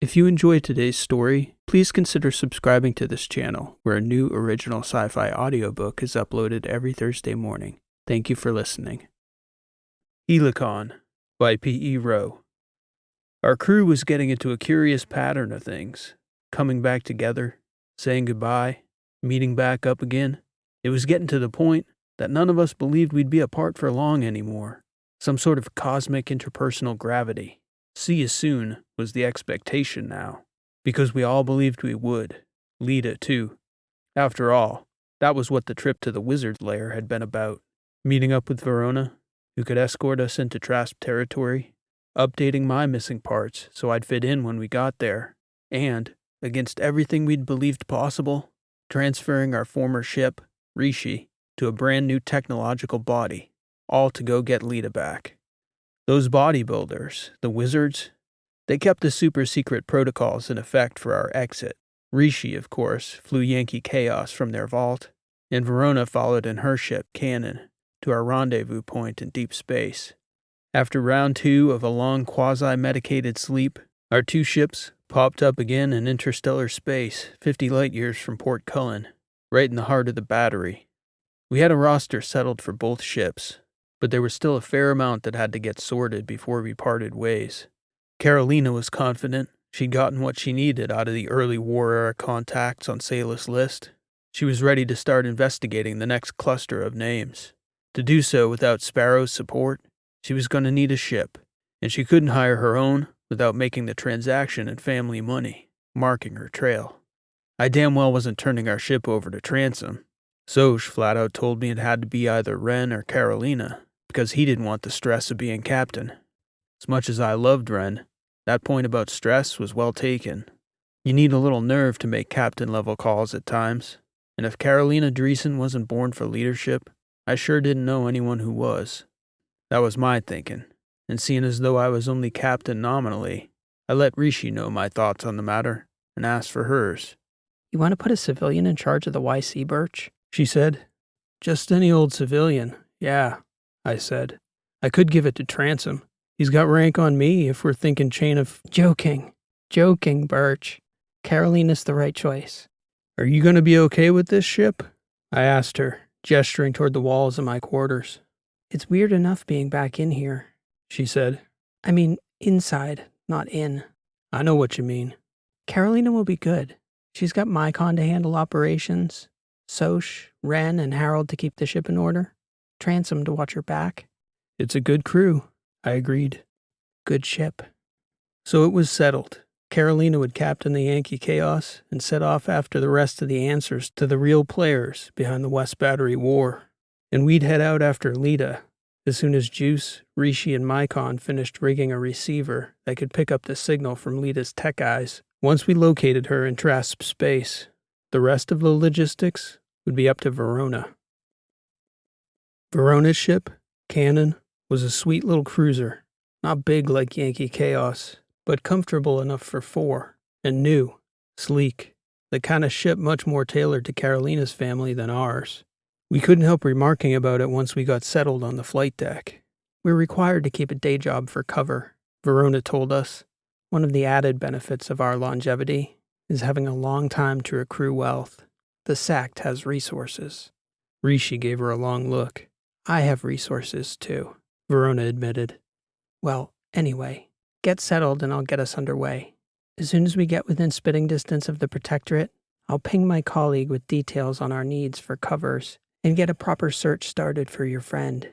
If you enjoyed today's story, please consider subscribing to this channel, where a new original sci-fi audiobook is uploaded every Thursday morning. Thank you for listening. Helicon by P.E. Rowe. Our crew was getting into a curious pattern of things, coming back together, saying goodbye, meeting back up again. It was getting to the point that none of us believed we'd be apart for long anymore. Some sort of cosmic interpersonal gravity. See you soon was the expectation now, because we all believed we would. Lita, too. After all, that was what the trip to the wizard's lair had been about. Meeting up with Verona, who could escort us into Trasp territory, updating my missing parts so I'd fit in when we got there, and, against everything we'd believed possible, transferring our former ship, Rishi, to a brand new technological body, all to go get Lita back. Those bodybuilders, the wizards, they kept the super-secret protocols in effect for our exit. Rishi, of course, flew Yankee Chaos from their vault, and Verona followed in her ship, Cannon, to our rendezvous point in deep space. After round 2 of a long quasi-medicated sleep, our 2 ships popped up again in interstellar space 50 light-years from Port Cullen, right in the heart of the battery. We had a roster settled for both ships, but there was still a fair amount that had to get sorted before we parted ways. Carolina was confident she'd gotten what she needed out of the early war-era contacts on Salus' list. She was ready to start investigating the next cluster of names. To do so without Sparrow's support, she was going to need a ship, and she couldn't hire her own without making the transaction in family money, marking her trail. I damn well wasn't turning our ship over to Transom. Soch flat out told me it had to be either Ren or Carolina, because he didn't want the stress of being captain. As much as I loved Ren, that point about stress was well taken. You need a little nerve to make captain-level calls at times, and if Carolina Dreesen wasn't born for leadership, I sure didn't know anyone who was. That was my thinking, and seeing as though I was only captain nominally, I let Rishi know my thoughts on the matter, and asked for hers. "You want to put a civilian in charge of the YC, Birch?" She said. "Just any old civilian, yeah," I said. "I could give it to Transom. He's got rank on me if we're thinking chain of—" Joking, Birch. Carolina's the right choice. "Are you going to be okay with this ship?" I asked her, gesturing toward the walls of my quarters. "It's weird enough being back in here," she said. "I mean, inside, not in." "I know what you mean." "Carolina will be good. She's got Mycon to handle operations, Soch, Ren, and Harold to keep the ship in order, Transom to watch her back." "It's a good crew," I agreed. "Good ship." So it was settled. Carolina would captain the Yankee Chaos and set off after the rest of the answers to the real players behind the West Battery War. And we'd head out after Lita, as soon as Juice, Rishi, and Mycon finished rigging a receiver that could pick up the signal from Lita's tech eyes. Once we located her in Trasp space, the rest of the logistics would be up to Verona. Verona's ship, Cannon, was a sweet little cruiser, not big like Yankee Chaos, but comfortable enough for 4, and new, sleek, the kind of ship much more tailored to Carolina's family than ours. We couldn't help remarking about it once we got settled on the flight deck. "We're required to keep a day job for cover," Verona told us. "One of the added benefits of our longevity is having a long time to accrue wealth. The sect has resources." Rishi gave her a long look. "I have resources, too," Verona admitted. "Well, anyway, get settled and I'll get us underway. As soon as we get within spitting distance of the protectorate, I'll ping my colleague with details on our needs for covers and get a proper search started for your friend."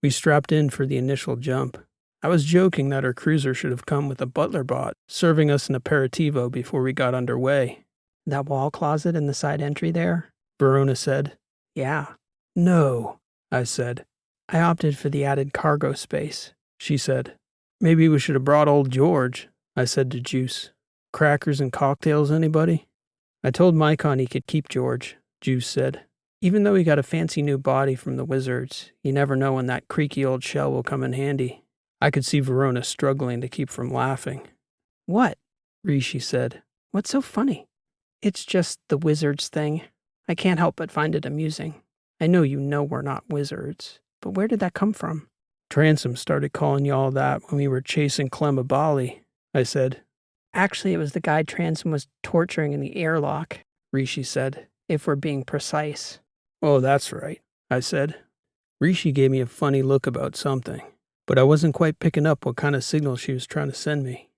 We strapped in for the initial jump. I was joking that our cruiser should have come with a butler bot, serving us an aperitivo before we got underway. "That wall closet in the side entry there?" Verona said. "Yeah." "No," I said. "I opted for the added cargo space," she said. "Maybe we should have brought old George," I said to Juice. "Crackers and cocktails, anybody?" "I told Mycon he could keep George," Juice said. "Even though he got a fancy new body from the wizards, you never know when that creaky old shell will come in handy." I could see Verona struggling to keep from laughing. "What?" Rishi said. "What's so funny?" "It's just the wizards thing. I can't help but find it amusing. I know you know we're not wizards, but where did that come from?" "Transom started calling you all that when we were chasing Clemabali," I said. Actually, it was the guy Transom was torturing in the airlock, Rishi said, if we're being precise. Oh, that's right, I said. Rishi gave me a funny look about something, but I wasn't quite picking up what kind of signal she was trying to send me.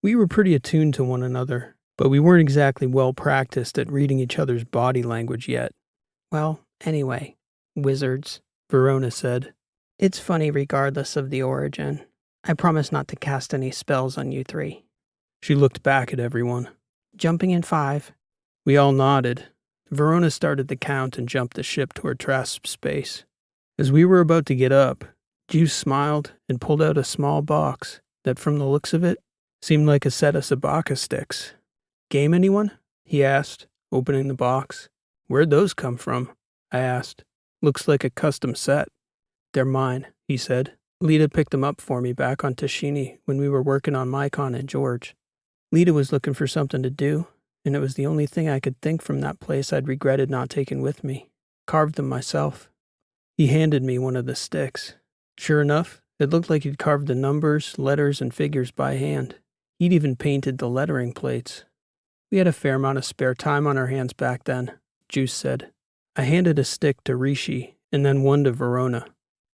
We were pretty attuned to one another, but we weren't exactly well practiced at reading each other's body language yet. Well, anyway, wizards, Verona said. It's funny regardless of the origin. I promise not to cast any spells on you three. She looked back at everyone. Jumping in 5. We all nodded. Verona started the count and jumped the ship toward Trasp's space. As we were about to get up, Juice smiled and pulled out a small box that, from the looks of it, seemed like a set of Sabaka sticks. Game, anyone? He asked, opening the box. Where'd those come from? I asked. Looks like a custom set. They're mine, he said. Lita picked them up for me back on Tashini when we were working on Mycon and George. Lita was looking for something to do, and it was the only thing I could think from that place I'd regretted not taking with me. Carved them myself. He handed me one of the sticks. Sure enough, it looked like he'd carved the numbers, letters, and figures by hand. He'd even painted the lettering plates. We had a fair amount of spare time on our hands back then, Juice said. I handed a stick to Rishi, and then one to Verona.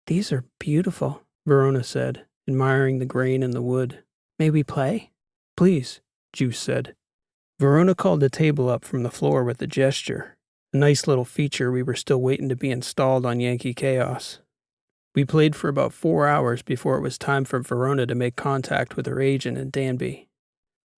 These are beautiful, Verona said, admiring the grain in the wood. May we play? Please, Juice said. Verona called the table up from the floor with a gesture, a nice little feature we were still waiting to be installed on Yankee Chaos. We played for about 4 hours before it was time for Verona to make contact with her agent in Danby.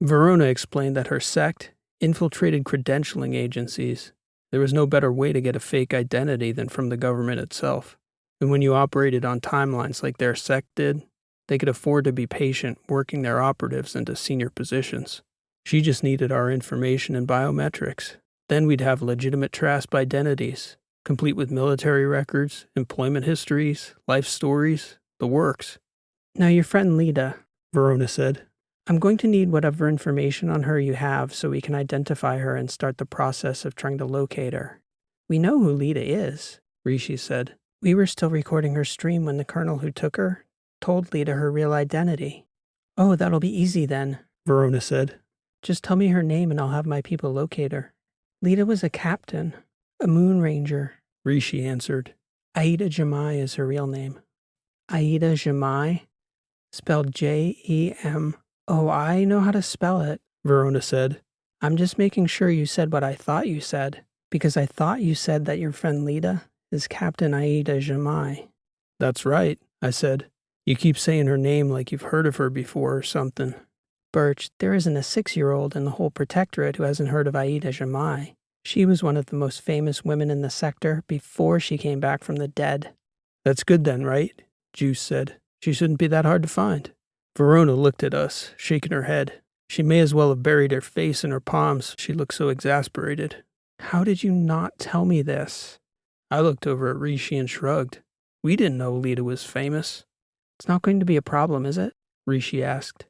Verona explained that her sect infiltrated credentialing agencies. There was no better way to get a fake identity than from the government itself. And when you operated on timelines like their sect did, they could afford to be patient working their operatives into senior positions. She just needed our information and biometrics. Then we'd have legitimate TRASP identities, complete with military records, employment histories, life stories, the works. Now your friend Lita, Verona said. I'm going to need whatever information on her you have so we can identify her and start the process of trying to locate her. We know who Lita is, Rishi said. We were still recording her stream when the colonel who took her told Lita her real identity. Oh, that'll be easy then, Verona said. Just tell me her name and I'll have my people locate her. Lita was a captain, a moon ranger, Rishi answered. Aida Jamai is her real name. Aida Jamai? Spelled Jem. Oh, I know how to spell it, Verona said. I'm just making sure you said what I thought you said, because I thought you said that your friend Lita is Captain Aida Jamai. That's right, I said. You keep saying her name like you've heard of her before or something. Birch, there isn't a 6-year-old in the whole protectorate who hasn't heard of Aida Jamai. She was one of the most famous women in the sector before she came back from the dead. That's good then, right? Juice said. She shouldn't be that hard to find. Verona looked at us, shaking her head. She may as well have buried her face in her palms. She looked so exasperated. How did you not tell me this? I looked over at Rishi and shrugged. We didn't know Lita was famous. It's not going to be a problem, is it? Rishi asked.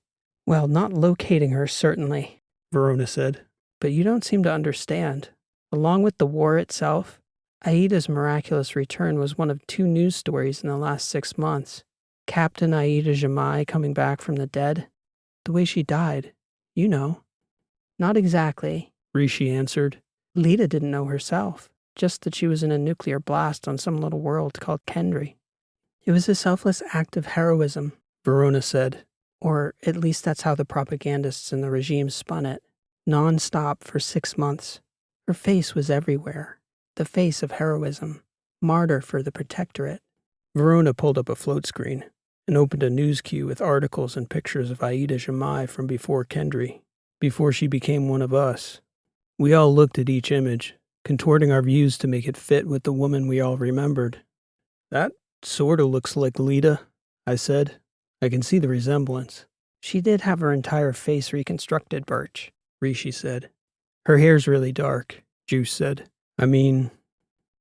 Well, not locating her, certainly, Verona said. But you don't seem to understand. Along with the war itself, Aida's miraculous return was one of 2 news stories in the last 6 months. Captain Aida Jamai coming back from the dead. The way she died, you know. Not exactly, Rishi answered. Lita didn't know herself, just that she was in a nuclear blast on some little world called Kendry. It was a selfless act of heroism, Verona said. Or at least that's how the propagandists in the regime spun it. Non-stop for 6 months. Her face was everywhere. The face of heroism. Martyr for the protectorate. Verona pulled up a float screen and opened a news queue with articles and pictures of Aida Jamai from before Kendry, before she became one of us. We all looked at each image, contorting our views to make it fit with the woman we all remembered. That sorta looks like Lita, I said. I can see the resemblance. She did have her entire face reconstructed, Birch, Rishi said. Her hair's really dark, Juice said. I mean,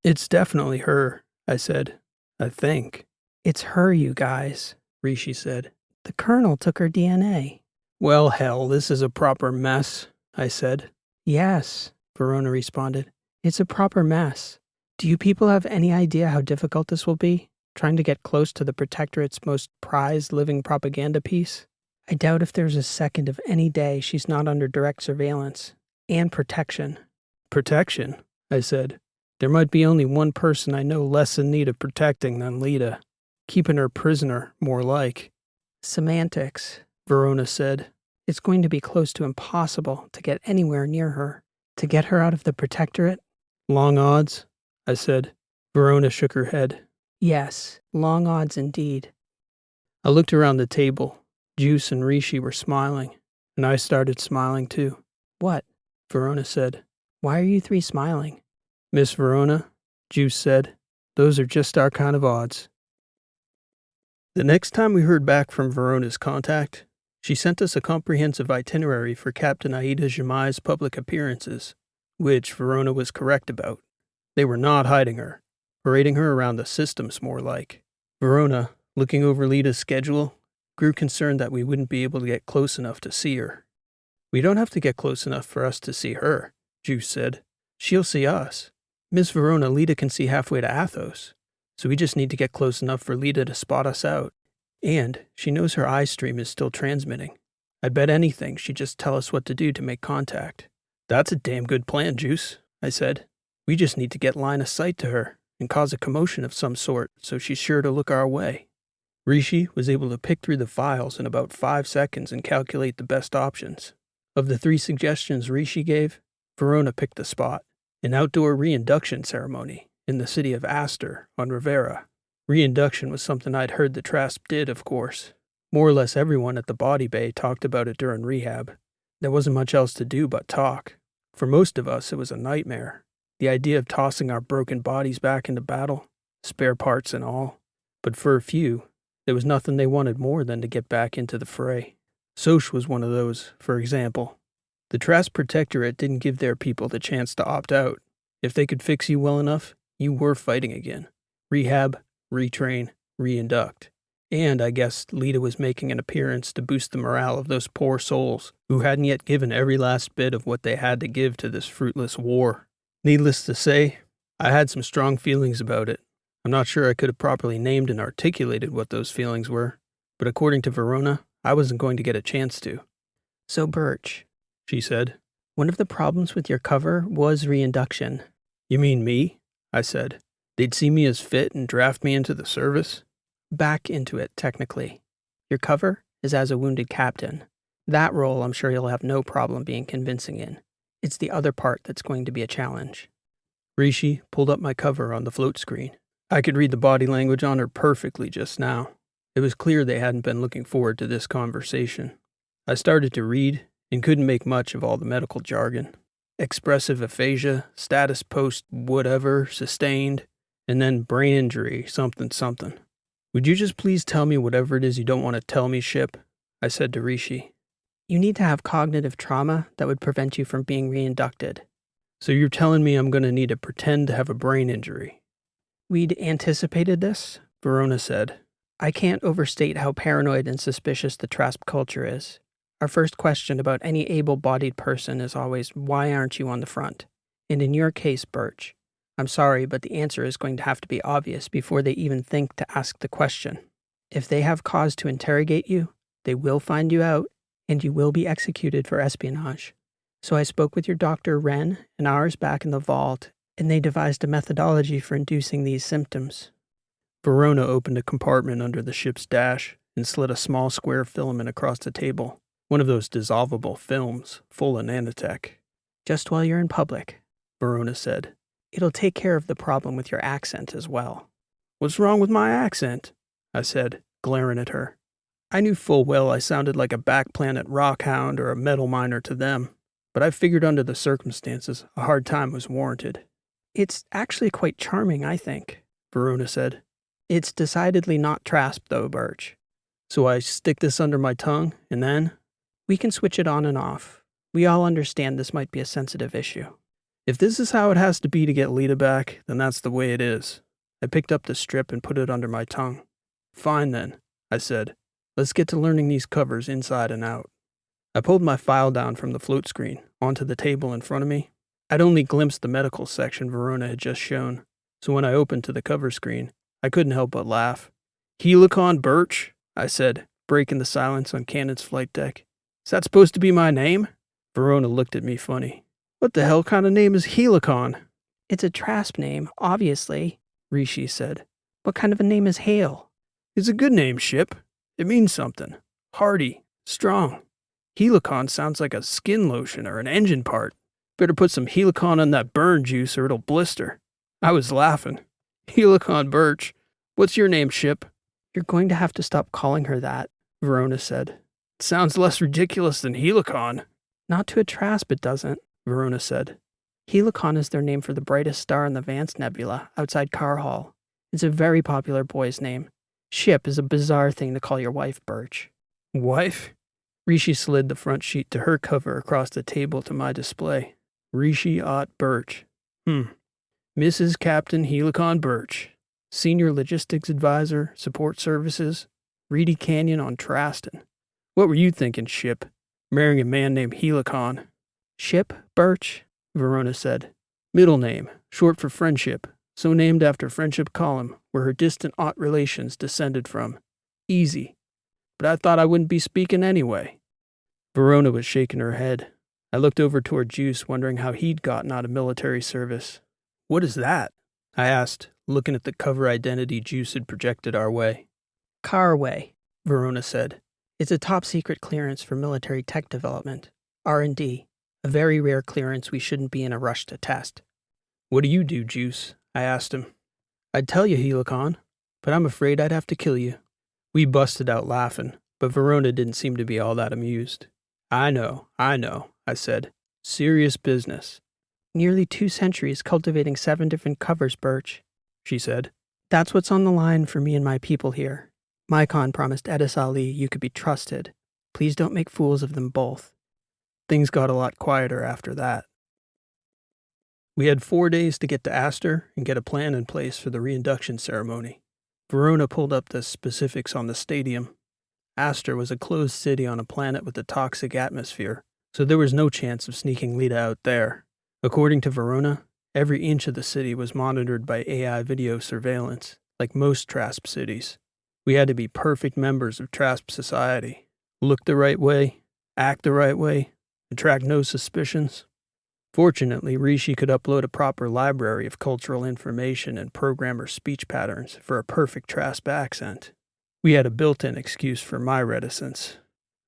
it's definitely her, I said. I think. It's her, you guys, Rishi said. The colonel took her DNA. Well, hell, this is a proper mess, I said. Yes, Verona responded. It's a proper mess. Do you people have any idea how difficult this will be? Trying to get close to the protectorate's most prized living propaganda piece? I doubt if there's a second of any day she's not under direct surveillance and protection. Protection, I said. There might be only one person I know less in need of protecting than Lita. Keeping her prisoner, more like. Semantics, Verona said. It's going to be close to impossible to get anywhere near her. To get her out of the protectorate? Long odds, I said. Verona shook her head. Yes, long odds indeed. I looked around the table. Juice and Rishi were smiling, and I started smiling too. What? Verona said. Why are you three smiling? Miss Verona, Juice said, those are just our kind of odds. The next time we heard back from Verona's contact, she sent us a comprehensive itinerary for Captain Aida Jamai's public appearances, which Verona was correct about. They were not hiding her, parading her around the systems more like. Verona, looking over Lita's schedule, grew concerned that we wouldn't be able to get close enough to see her. We don't have to get close enough for us to see her, Juice said. She'll see us. Miss Verona, Lita can see halfway to Athos, so we just need to get close enough for Lita to spot us out. And she knows her eye stream is still transmitting. I'd bet anything she'd just tell us what to do to make contact. That's a damn good plan, Juice, I said. We just need to get line of sight to her and cause a commotion of some sort so she's sure to look our way. Rishi was able to pick through the files in about 5 seconds and calculate the best options. Of the 3 suggestions Rishi gave, Verona picked the spot, an outdoor reinduction ceremony in the city of Astor on Rivera. Reinduction was something I'd heard the Trasp did, of course. More or less everyone at the body bay talked about it during rehab. There wasn't much else to do but talk. For most of us, it was a nightmare. The idea of tossing our broken bodies back into battle, spare parts and all. But for a few, there was nothing they wanted more than to get back into the fray. Soch was one of those, for example. The Trasp Protectorate didn't give their people the chance to opt out. If they could fix you well enough, you were fighting again. Rehab, retrain, reinduct. And I guess Lita was making an appearance to boost the morale of those poor souls who hadn't yet given every last bit of what they had to give to this fruitless war. Needless to say, I had some strong feelings about it. I'm not sure I could have properly named and articulated what those feelings were, but according to Verona, I wasn't going to get a chance to. So Birch, she said, one of the problems with your cover was reinduction. You mean me? I said. They'd see me as fit and draft me into the service? Back into it, technically. Your cover is as a wounded captain. That role I'm sure you'll have no problem being convincing in. It's the other part that's going to be a challenge. Rishi pulled up my cover on the float screen. I could read the body language on her perfectly just now. It was clear they hadn't been looking forward to this conversation. I started to read and couldn't make much of all the medical jargon. Expressive aphasia, status post whatever, sustained, and then brain injury, something something. Would you just please tell me whatever it is you don't want to tell me, Ship? I said to Rishi. You need to have cognitive trauma that would prevent you from being reinducted. So you're telling me I'm going to need to pretend to have a brain injury? We'd anticipated this, Verona said. I can't overstate how paranoid and suspicious the Trasp culture is. Our first question about any able-bodied person is always, why aren't you on the front? And in your case, Birch, I'm sorry, but the answer is going to have to be obvious before they even think to ask the question. If they have cause to interrogate you, they will find you out, and you will be executed for espionage. So I spoke with your Dr. Wren and ours back in the vault, and they devised a methodology for inducing these symptoms. Verona opened a compartment under the ship's dash and slid a small square filament across the table, one of those dissolvable films full of nanotech. Just while you're in public, Verona said. It'll take care of the problem with your accent as well. What's wrong with my accent? I said, glaring at her. I knew full well I sounded like a back-planet rockhound or a metal miner to them, but I figured under the circumstances a hard time was warranted. It's actually quite charming, I think, Verona said. It's decidedly not Trasp, though, Birch. So I stick this under my tongue, and then? We can switch it on and off. We all understand this might be a sensitive issue. If this is how it has to be to get Lita back, then that's the way it is. I picked up the strip and put it under my tongue. Fine then, I said. Let's get to learning these covers inside and out. I pulled my file down from the float screen onto the table in front of me. I'd only glimpsed the medical section Verona had just shown, so when I opened to the cover screen, I couldn't help but laugh. Helicon, Birch, I said. breaking the silence on Cannon's flight deck. Is that supposed to be my name? Verona looked at me funny. What the hell kind of name is Helicon? It's a Trasp name, obviously, Rishi said. What kind of a name is Hale? It's a good name, Ship. It means something. Hardy. Strong. Helicon sounds like a skin lotion or an engine part. Better put some Helicon on that burn juice or it'll blister. I was laughing. Helicon Birch. What's your name, Ship? You're going to have to stop calling her that, Verona said. It sounds less ridiculous than Helicon. Not to a Trasp it doesn't, Verona said. Helicon is their name for the brightest star in the Vance Nebula outside Carhall. It's a very popular boy's name. Ship is a bizarre thing to call your wife, Birch. Wife? Rishi slid the front sheet to her cover across the table to my display. Rishi Ott Birch. Mrs. Captain Helicon Birch. Senior Logistics Advisor, Support Services, Reedy Canyon on Traston. What were you thinking, Ship? Marrying a man named Helicon. Ship Birch, Verona said. Middle name, short for friendship, so named after Friendship Column, where her distant Ott relations descended from. Easy. But I thought I wouldn't be speaking anyway. Verona was shaking her head. I looked over toward Juice, wondering how he'd gotten out of military service. What is that? I asked, looking at the cover identity Juice had projected our way. Carway, Verona said. It's a top-secret clearance for military tech development, R&D, a very rare clearance we shouldn't be in a rush to test. What do you do, Juice? I asked him. I'd tell you, Helicon, but I'm afraid I'd have to kill you. We busted out laughing, but Verona didn't seem to be all that amused. I know, I said. Serious business. Nearly 2 centuries cultivating 7 different covers, Birch, she said. That's what's on the line for me and my people here. Mycon promised Edis Ali you could be trusted. Please don't make fools of them both. Things got a lot quieter after that. We had 4 days to get to Aster and get a plan in place for the reinduction ceremony. Verona pulled up the specifics on the stadium. Aster was a closed city on a planet with a toxic atmosphere, so there was no chance of sneaking Lita out there. According to Verona, every inch of the city was monitored by AI video surveillance, like most Trasp cities. We had to be perfect members of Trasp society. Look the right way, act the right way, attract no suspicions. Fortunately, Rishi could upload a proper library of cultural information and programmer speech patterns for a perfect Trasp accent. We had a built-in excuse for my reticence.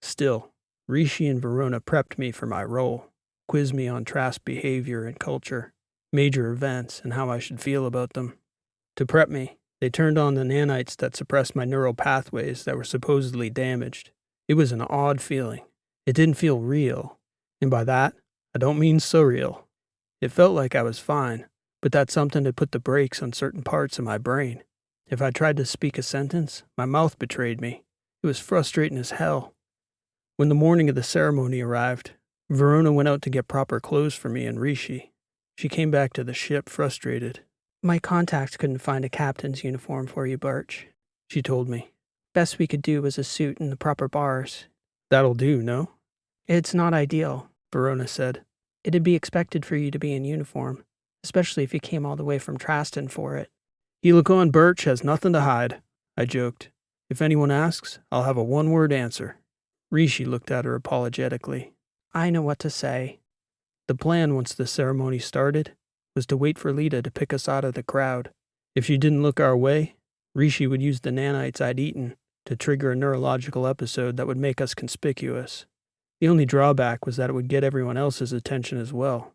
Still, Rishi and Verona prepped me for my role, quizzed me on Trasp behavior and culture, major events, and how I should feel about them. To prep me, they turned on the nanites that suppressed my neural pathways that were supposedly damaged. It was an odd feeling. It didn't feel real. And by that, I don't mean surreal. It felt like I was fine, but that something had put the brakes on certain parts of my brain. If I tried to speak a sentence, my mouth betrayed me. It was frustrating as hell. When the morning of the ceremony arrived, Verona went out to get proper clothes for me and Rishi. She came back to the ship frustrated. My contacts couldn't find a captain's uniform for you, Birch, she told me. Best we could do was a suit and the proper bars. That'll do, no? It's not ideal, Verona said. It'd be expected for you to be in uniform, especially if you came all the way from Traston for it. Helicon Birch has nothing to hide, I joked. If anyone asks, I'll have a one-word answer. Rishi looked at her apologetically. I know what to say. The plan once the ceremony started was to wait for Lita to pick us out of the crowd. If she didn't look our way, Rishi would use the nanites I'd eaten to trigger a neurological episode that would make us conspicuous. The only drawback was that it would get everyone else's attention as well.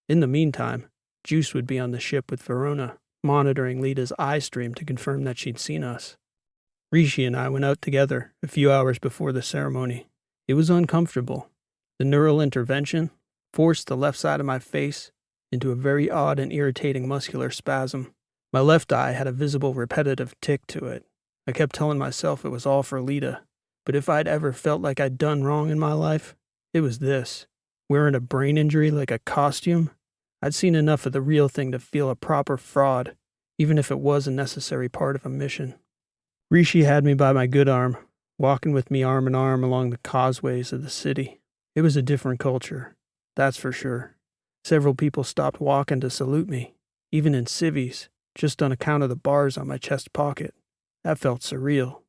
In the meantime, Juice would be on the ship with Verona, monitoring Lita's eye stream to confirm that she'd seen us. Rishi and I went out together a few hours before the ceremony. It was uncomfortable. The neural intervention forced the left side of my face into a very odd and irritating muscular spasm. My left eye had a visible repetitive tick to it. I kept telling myself it was all for Lita, but if I'd ever felt like I'd done wrong in my life, it was this. Wearing a brain injury like a costume, I'd seen enough of the real thing to feel a proper fraud, even if it was a necessary part of a mission. Rishi had me by my good arm, walking with me arm in arm along the causeways of the city. It was a different culture, that's for sure. Several people stopped walking to salute me, even in civvies, just on account of the bars on my chest pocket. That felt surreal.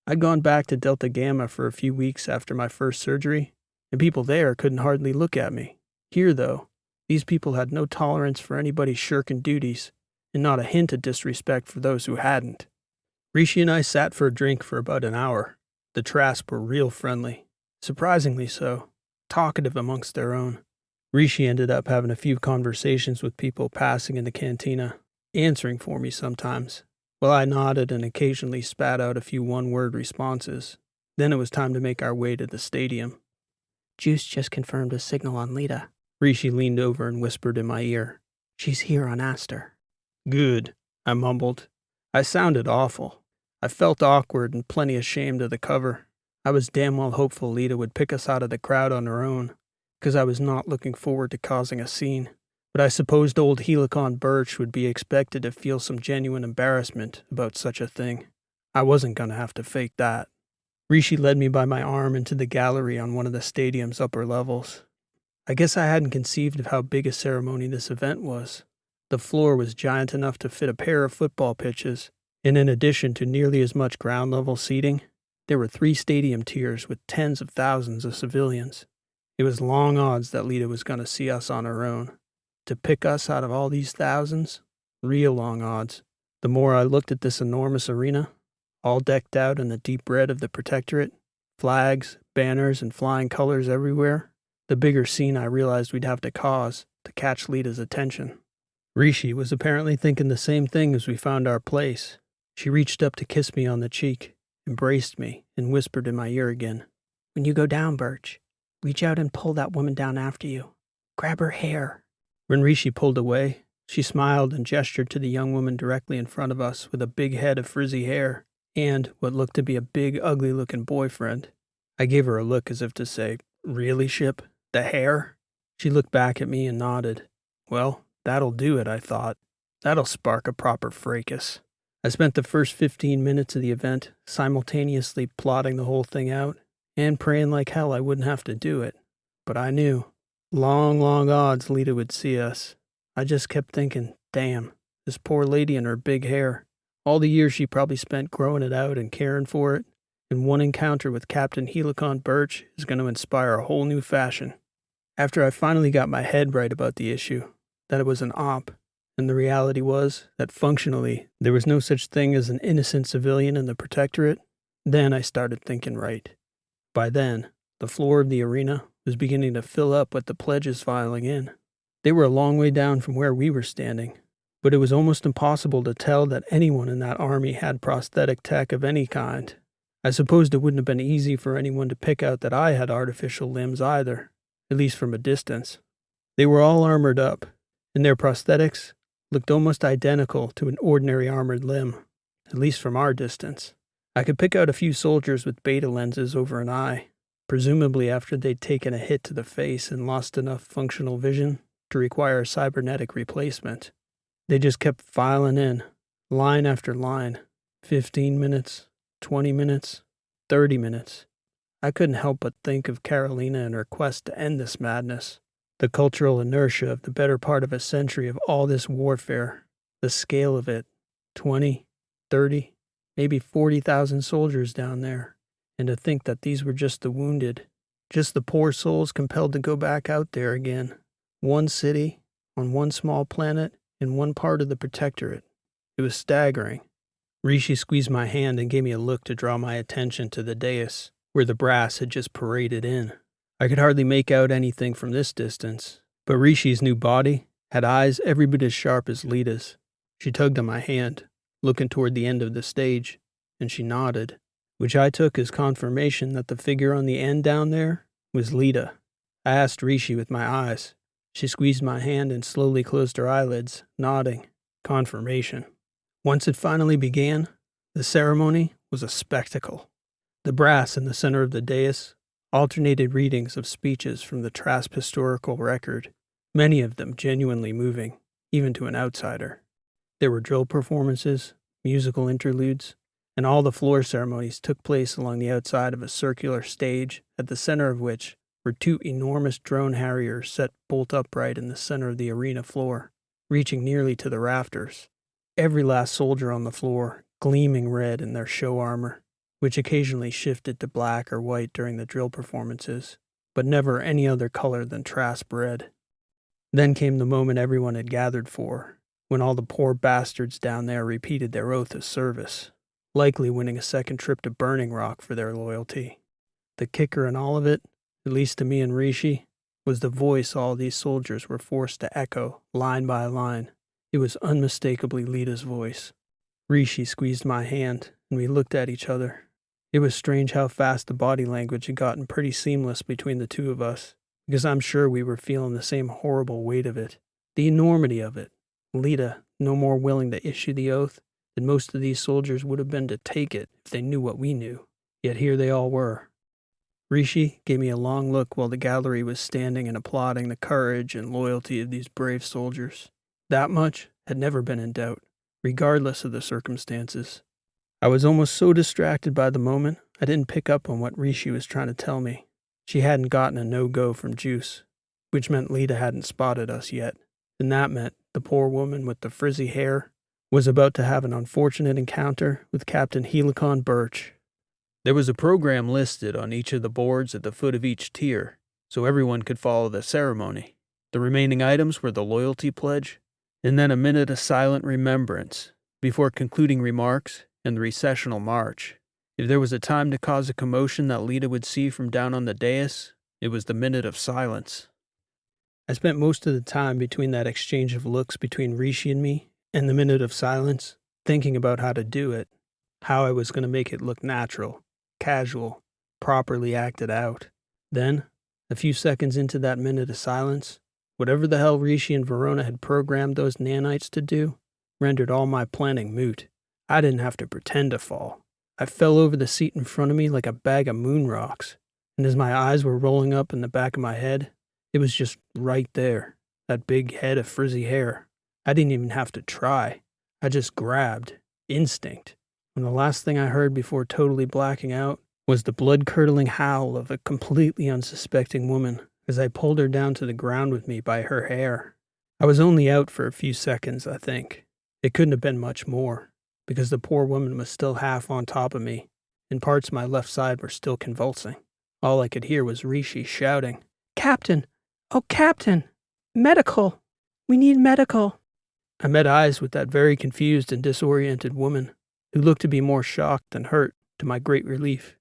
I'd gone back to Delta Gamma for a few weeks after my first surgery, and people there couldn't hardly look at me. Here, though, these people had no tolerance for anybody shirking duties, and not a hint of disrespect for those who hadn't. Rishi and I sat for a drink for about an hour. The Trasp were real friendly, surprisingly so, talkative amongst their own. Rishi ended up having a few conversations with people passing in the cantina, answering for me sometimes, while I nodded and occasionally spat out a few one-word responses. Then it was time to make our way to the stadium. Juice just confirmed a signal on Lita. Rishi leaned over and whispered in my ear. She's here on Aster. Good, I mumbled. I sounded awful. I felt awkward and plenty ashamed of the cover. I was damn well hopeful Lita would pick us out of the crowd on her own, because I was not looking forward to causing a scene. But I supposed old Helicon Birch would be expected to feel some genuine embarrassment about such a thing. I wasn't going to have to fake that. Rishi led me by my arm into the gallery on one of the stadium's upper levels. I guess I hadn't conceived of how big a ceremony this event was. The floor was giant enough to fit a pair of football pitches, and in addition to nearly as much ground-level seating, there were 3 stadium tiers with tens of thousands of civilians. It was long odds that Lita was going to see us on her own. To pick us out of all these thousands? Real long odds. The more I looked at this enormous arena, all decked out in the deep red of the protectorate, flags, banners, and flying colors everywhere, the bigger scene I realized we'd have to cause to catch Lita's attention. Rishi was apparently thinking the same thing as we found our place. She reached up to kiss me on the cheek, embraced me, and whispered in my ear again. When you go down, Birch, reach out and pull that woman down after you. Grab her hair. When Rishi pulled away, she smiled and gestured to the young woman directly in front of us with a big head of frizzy hair and what looked to be a big, ugly-looking boyfriend. I gave her a look as if to say, "Really, Ship? The hair?" She looked back at me and nodded. Well, that'll do it, I thought. That'll spark a proper fracas. I spent the first 15 minutes of the event simultaneously plotting the whole thing out and praying like hell I wouldn't have to do it. But I knew. Long, long odds Lita would see us. I just kept thinking, damn, this poor lady and her big hair. All the years she probably spent growing it out and caring for it, and one encounter with Captain Helicon Birch is going to inspire a whole new fashion. After I finally got my head right about the issue, that it was an op, and the reality was that functionally there was no such thing as an innocent civilian in the protectorate, then I started thinking right. By then, the floor of the arena was beginning to fill up with the pledges filing in. They were a long way down from where we were standing, but it was almost impossible to tell that anyone in that army had prosthetic tech of any kind. I supposed it wouldn't have been easy for anyone to pick out that I had artificial limbs either, at least from a distance. They were all armored up, and their prosthetics looked almost identical to an ordinary armored limb, at least from our distance. I could pick out a few soldiers with beta lenses over an eye, presumably after they'd taken a hit to the face and lost enough functional vision to require a cybernetic replacement. They just kept filing in, line after line, 15 minutes, 20 minutes, 30 minutes. I couldn't help but think of Carolina and her quest to end this madness. The cultural inertia of the better part of a century of all this warfare, the scale of it, 20, 30, maybe 40,000 soldiers down there. And to think that these were just the wounded, just the poor souls compelled to go back out there again. One city, on one small planet, in one part of the protectorate. It was staggering. Rishi squeezed my hand and gave me a look to draw my attention to the dais, where the brass had just paraded in. I could hardly make out anything from this distance, but Rishi's new body had eyes every bit as sharp as Lita's. She tugged on my hand, looking toward the end of the stage, and she nodded, which I took as confirmation that the figure on the end down there was Lita. I asked Rishi with my eyes. She squeezed my hand and slowly closed her eyelids, nodding. Confirmation. Once it finally began, the ceremony was a spectacle. The brass in the center of the dais alternated readings of speeches from the Trasp historical record, many of them genuinely moving, even to an outsider. There were drill performances, musical interludes, and all the floor ceremonies took place along the outside of a circular stage, at the center of which were 2 enormous drone harriers set bolt upright in the center of the arena floor, reaching nearly to the rafters. Every last soldier on the floor, gleaming red in their show armor, which occasionally shifted to black or white during the drill performances, but never any other color than Trasp red. Then came the moment everyone had gathered for, when all the poor bastards down there repeated their oath of service, likely winning a second trip to Burning Rock for their loyalty. The kicker in all of it, at least to me and Rishi, was the voice all these soldiers were forced to echo, line by line. It was unmistakably Lita's voice. Rishi squeezed my hand, and we looked at each other. It was strange how fast the body language had gotten pretty seamless between the two of us, because I'm sure we were feeling the same horrible weight of it, the enormity of it. Lita, no more willing to issue the oath than most of these soldiers would have been to take it if they knew what we knew. Yet here they all were. Rishi gave me a long look while the gallery was standing and applauding the courage and loyalty of these brave soldiers. That much had never been in doubt, regardless of the circumstances. I was almost so distracted by the moment, I didn't pick up on what Rishi was trying to tell me. She hadn't gotten a no-go from Juice, which meant Lita hadn't spotted us yet, and that meant the poor woman with the frizzy hair was about to have an unfortunate encounter with Captain Helicon Birch. There was a program listed on each of the boards at the foot of each tier, so everyone could follow the ceremony. The remaining items were the loyalty pledge, and then a minute of silent remembrance, before concluding remarks and the recessional march. If there was a time to cause a commotion that Lita would see from down on the dais, it was the minute of silence. I spent most of the time between that exchange of looks between Rishi and me and the minute of silence, thinking about how to do it, how I was going to make it look natural, casual, properly acted out. Then, a few seconds into that minute of silence, whatever the hell Rishi and Verona had programmed those nanites to do, rendered all my planning moot. I didn't have to pretend to fall. I fell over the seat in front of me like a bag of moon rocks, and as my eyes were rolling up in the back of my head, it was just right there, that big head of frizzy hair. I didn't even have to try. I just grabbed. Instinct. And the last thing I heard before totally blacking out was the blood-curdling howl of a completely unsuspecting woman as I pulled her down to the ground with me by her hair. I was only out for a few seconds, I think. It couldn't have been much more, because the poor woman was still half on top of me, and parts of my left side were still convulsing. All I could hear was Rishi shouting, "Captain! Oh, Captain! Medical! We need medical!" I met eyes with that very confused and disoriented woman, who looked to be more shocked than hurt, to my great relief.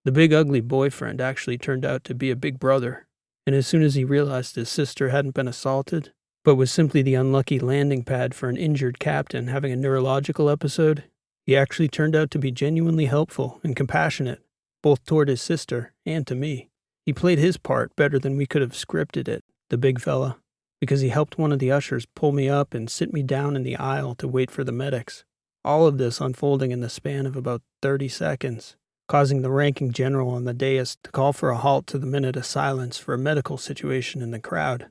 The big ugly boyfriend actually turned out to be a big brother, and as soon as he realized his sister hadn't been assaulted, but was simply the unlucky landing pad for an injured captain having a neurological episode, he actually turned out to be genuinely helpful and compassionate, both toward his sister and to me. He played his part better than we could have scripted it, the big fella, because he helped one of the ushers pull me up and sit me down in the aisle to wait for the medics. All of this unfolding in the span of about 30 seconds, causing the ranking general on the dais to call for a halt to the minute of silence for a medical situation in the crowd.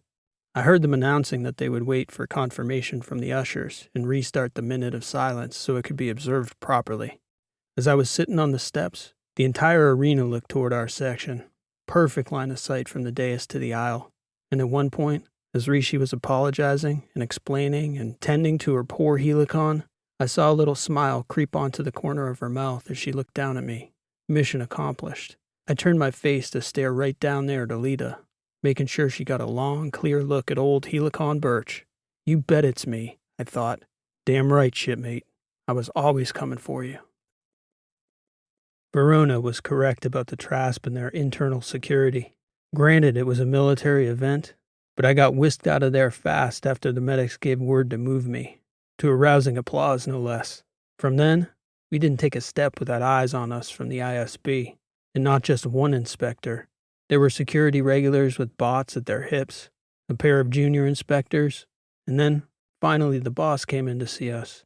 I heard them announcing that they would wait for confirmation from the ushers and restart the minute of silence so it could be observed properly. As I was sitting on the steps, the entire arena looked toward our section. Perfect line of sight from the dais to the aisle. And at one point, as Rishi was apologizing and explaining and tending to her poor Helicon, I saw a little smile creep onto the corner of her mouth as she looked down at me. Mission accomplished. I turned my face to stare right down there to Lita, making sure she got a long, clear look at old Helicon Birch. You bet it's me, I thought. Damn right, shipmate. I was always coming for you. Verona was correct about the Trasp and their internal security. Granted, it was a military event, but I got whisked out of there fast after the medics gave word to move me, to a rousing applause no less. From then, we didn't take a step without eyes on us from the ISB, and not just one inspector. There were security regulars with bots at their hips, a pair of junior inspectors, and then, finally, the boss came in to see us.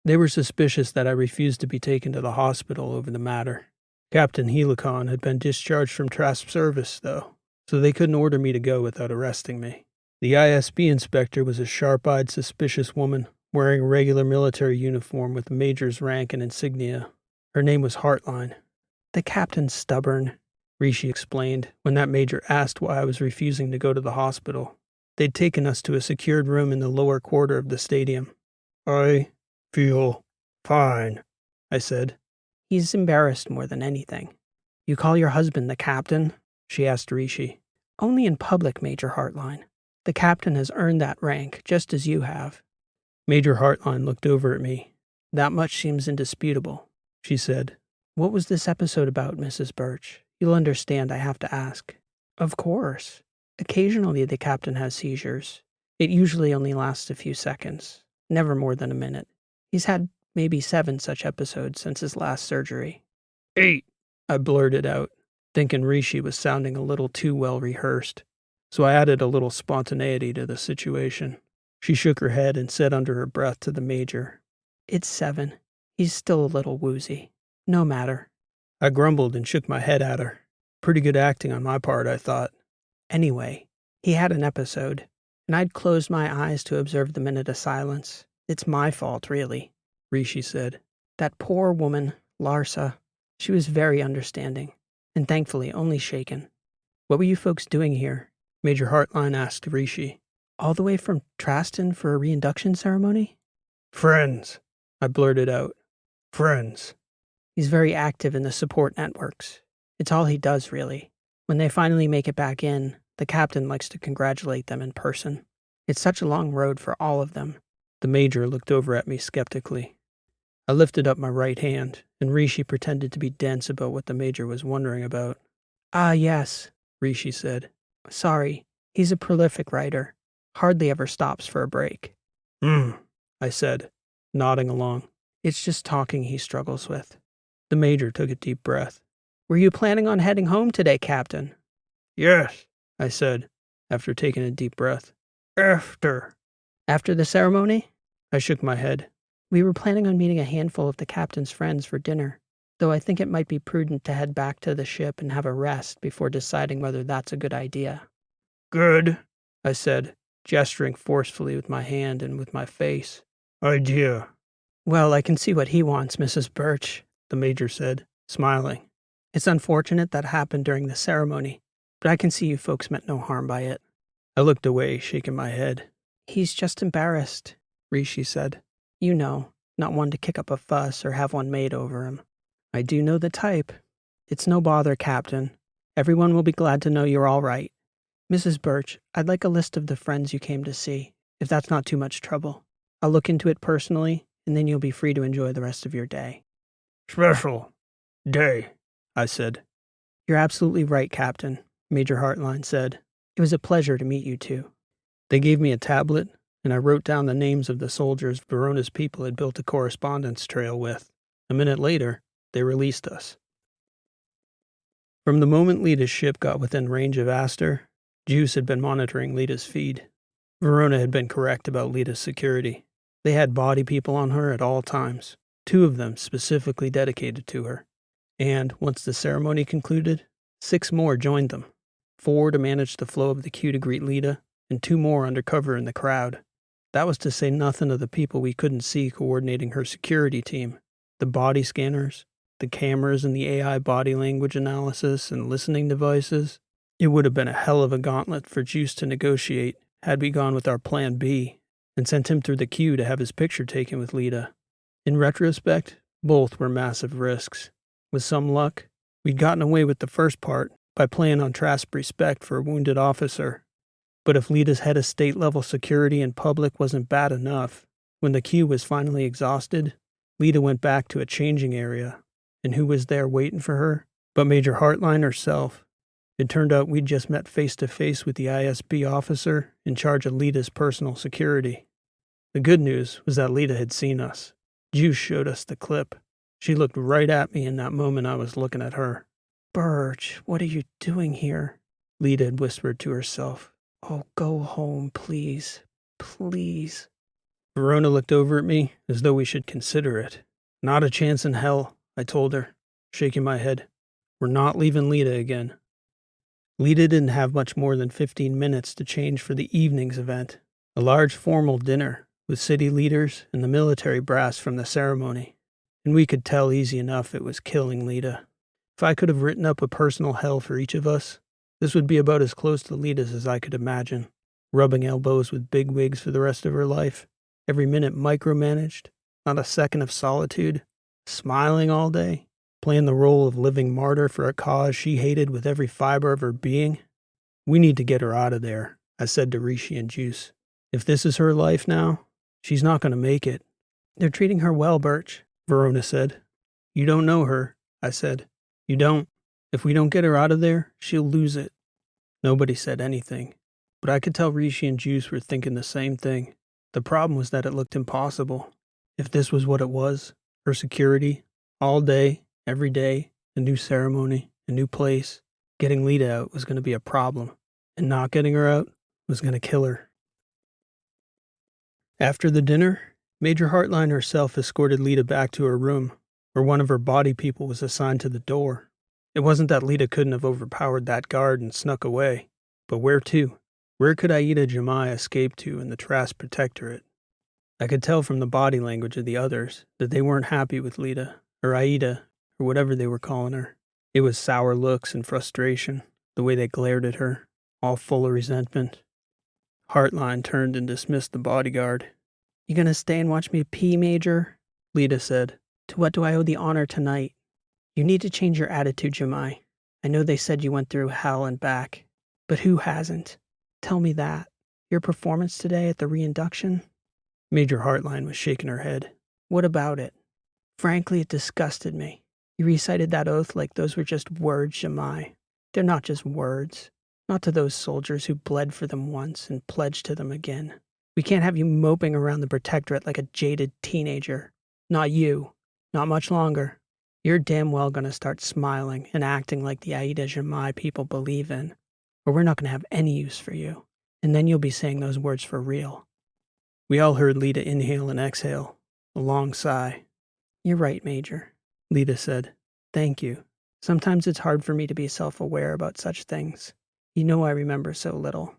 They were suspicious that I refused to be taken to the hospital over the matter. Captain Helicon had been discharged from Trasp service, though, so they couldn't order me to go without arresting me. The ISB inspector was a sharp-eyed, suspicious woman, wearing a regular military uniform with major's rank and insignia. Her name was Heartline. "The captain's stubborn," Rishi explained when that major asked why I was refusing to go to the hospital. They'd taken us to a secured room in the lower quarter of the stadium. "I feel fine," I said. He's embarrassed more than anything. You call your husband the captain? She asked Rishi. Only in public, Major Heartline. The captain has earned that rank, just as you have. Major Heartline looked over at me. That much seems indisputable, she said. What was this episode about, Mrs. Birch? You'll understand I have to ask. Of course. Occasionally the captain has seizures. It usually only lasts a few seconds, never more than a minute. He's had maybe 7 such episodes since his last surgery. 8, I blurted out, thinking Rishi was sounding a little too well rehearsed. So I added a little spontaneity to the situation. She shook her head and said under her breath to the major, It's 7. He's still a little woozy. No matter. I grumbled and shook my head at her. Pretty good acting on my part, I thought. Anyway, he had an episode, and I'd closed my eyes to observe the minute of silence. It's my fault, really, Rishi said. That poor woman, Larsa, she was very understanding, and thankfully only shaken. What were you folks doing here? Major Heartline asked Rishi. All the way from Traston for a reinduction ceremony? Friends, I blurted out. Friends. He's very active in the support networks. It's all he does, really. When they finally make it back in, the captain likes to congratulate them in person. It's such a long road for all of them. The major looked over at me skeptically. I lifted up my right hand, and Rishi pretended to be dense about what the major was wondering about. Ah, yes, Rishi said. Sorry, he's a prolific writer. Hardly ever stops for a break. I said, nodding along. It's just talking he struggles with. The major took a deep breath. Were you planning on heading home today, Captain? Yes, I said, after taking a deep breath. After the ceremony? I shook my head. We were planning on meeting a handful of the captain's friends for dinner, though I think it might be prudent to head back to the ship and have a rest before deciding whether that's a good idea. Good, I said, gesturing forcefully with my hand and with my face. Idea. Well, I can see what he wants, Mrs. Birch, the major said, smiling. It's unfortunate that happened during the ceremony, but I can see you folks meant no harm by it. I looked away, shaking my head. He's just embarrassed, Rishi said. You know, not one to kick up a fuss or have one made over him. I do know the type. It's no bother, Captain. Everyone will be glad to know you're all right. Mrs. Birch, I'd like a list of the friends you came to see, if that's not too much trouble. I'll look into it personally, and then you'll be free to enjoy the rest of your day. Special day, I said. You're absolutely right, Captain, Major Heartline said. It was a pleasure to meet you two. They gave me a tablet, and I wrote down the names of the soldiers Verona's people had built a correspondence trail with. A minute later, they released us. From the moment Lita's ship got within range of Aster, Juice had been monitoring Lita's feed. Verona had been correct about Lita's security. They had body people on her at all times, 2 of them specifically dedicated to her. And, once the ceremony concluded, 6 more joined them. 4 to manage the flow of the queue to greet Lita, and 2 more undercover in the crowd. That was to say nothing of the people we couldn't see coordinating her security team, the body scanners, the cameras and the AI body language analysis and listening devices. It would have been a hell of a gauntlet for Juice to negotiate had we gone with our plan B and sent him through the queue to have his picture taken with Lita. In retrospect, both were massive risks. With some luck, we'd gotten away with the first part by playing on Trask's respect for a wounded officer. But if Lita's head of state-level security in public wasn't bad enough, when the queue was finally exhausted, Lita went back to a changing area. And who was there waiting for her but Major Heartline herself? It turned out we'd just met face-to-face with the ISB officer in charge of Lita's personal security. The good news was that Lita had seen us. Juice showed us the clip. She looked right at me in that moment I was looking at her. Birch, what are you doing here? Lita had whispered to herself. Oh, go home, please. Please. Verona looked over at me as though we should consider it. Not a chance in hell, I told her, shaking my head. We're not leaving Lita again. Lita didn't have much more than 15 minutes to change for the evening's event, a large formal dinner with city leaders and the military brass from the ceremony. And we could tell easy enough it was killing Lita. If I could have written up a personal hell for each of us, this would be about as close to Lita's as I could imagine. Rubbing elbows with bigwigs for the rest of her life, every minute micromanaged, not a second of solitude, smiling all day, playing the role of living martyr for a cause she hated with every fiber of her being. We need to get her out of there, I said to Rishi and Juice. If this is her life now, she's not going to make it. They're treating her well, Birch, Verona said. You don't know her, I said. You don't. If we don't get her out of there, she'll lose it. Nobody said anything, but I could tell Rishi and Juice were thinking the same thing. The problem was that it looked impossible. If this was what it was, her security, all day, every day, a new ceremony, a new place, getting Lita out was going to be a problem, and not getting her out was going to kill her. After the dinner, Major Hartline herself escorted Lita back to her room, where one of her body people was assigned to the door. It wasn't that Lita couldn't have overpowered that guard and snuck away, but where to? Where could Aida Jamai escape to in the Trask Protectorate? I could tell from the body language of the others that they weren't happy with Lita, or Aida, or whatever they were calling her. It was sour looks and frustration, the way they glared at her, all full of resentment. Hartline turned and dismissed the bodyguard. You gonna stay and watch me pee, Major? Lita said. To what do I owe the honor tonight? You need to change your attitude, Jamai. I know they said you went through hell and back, but who hasn't? Tell me that. Your performance today at the reinduction? Major Hartline was shaking her head. What about it? Frankly, it disgusted me. You recited that oath like those were just words, Jamai. They're not just words. Not to those soldiers who bled for them once and pledged to them again. We can't have you moping around the Protectorate like a jaded teenager. Not you. Not much longer. You're damn well gonna start smiling and acting like the Aida Jamai people believe in, or we're not gonna have any use for you. And then you'll be saying those words for real. We all heard Lita inhale and exhale, a long sigh. You're right, Major, Lita said. Thank you. Sometimes it's hard for me to be self-aware about such things. You know I remember so little.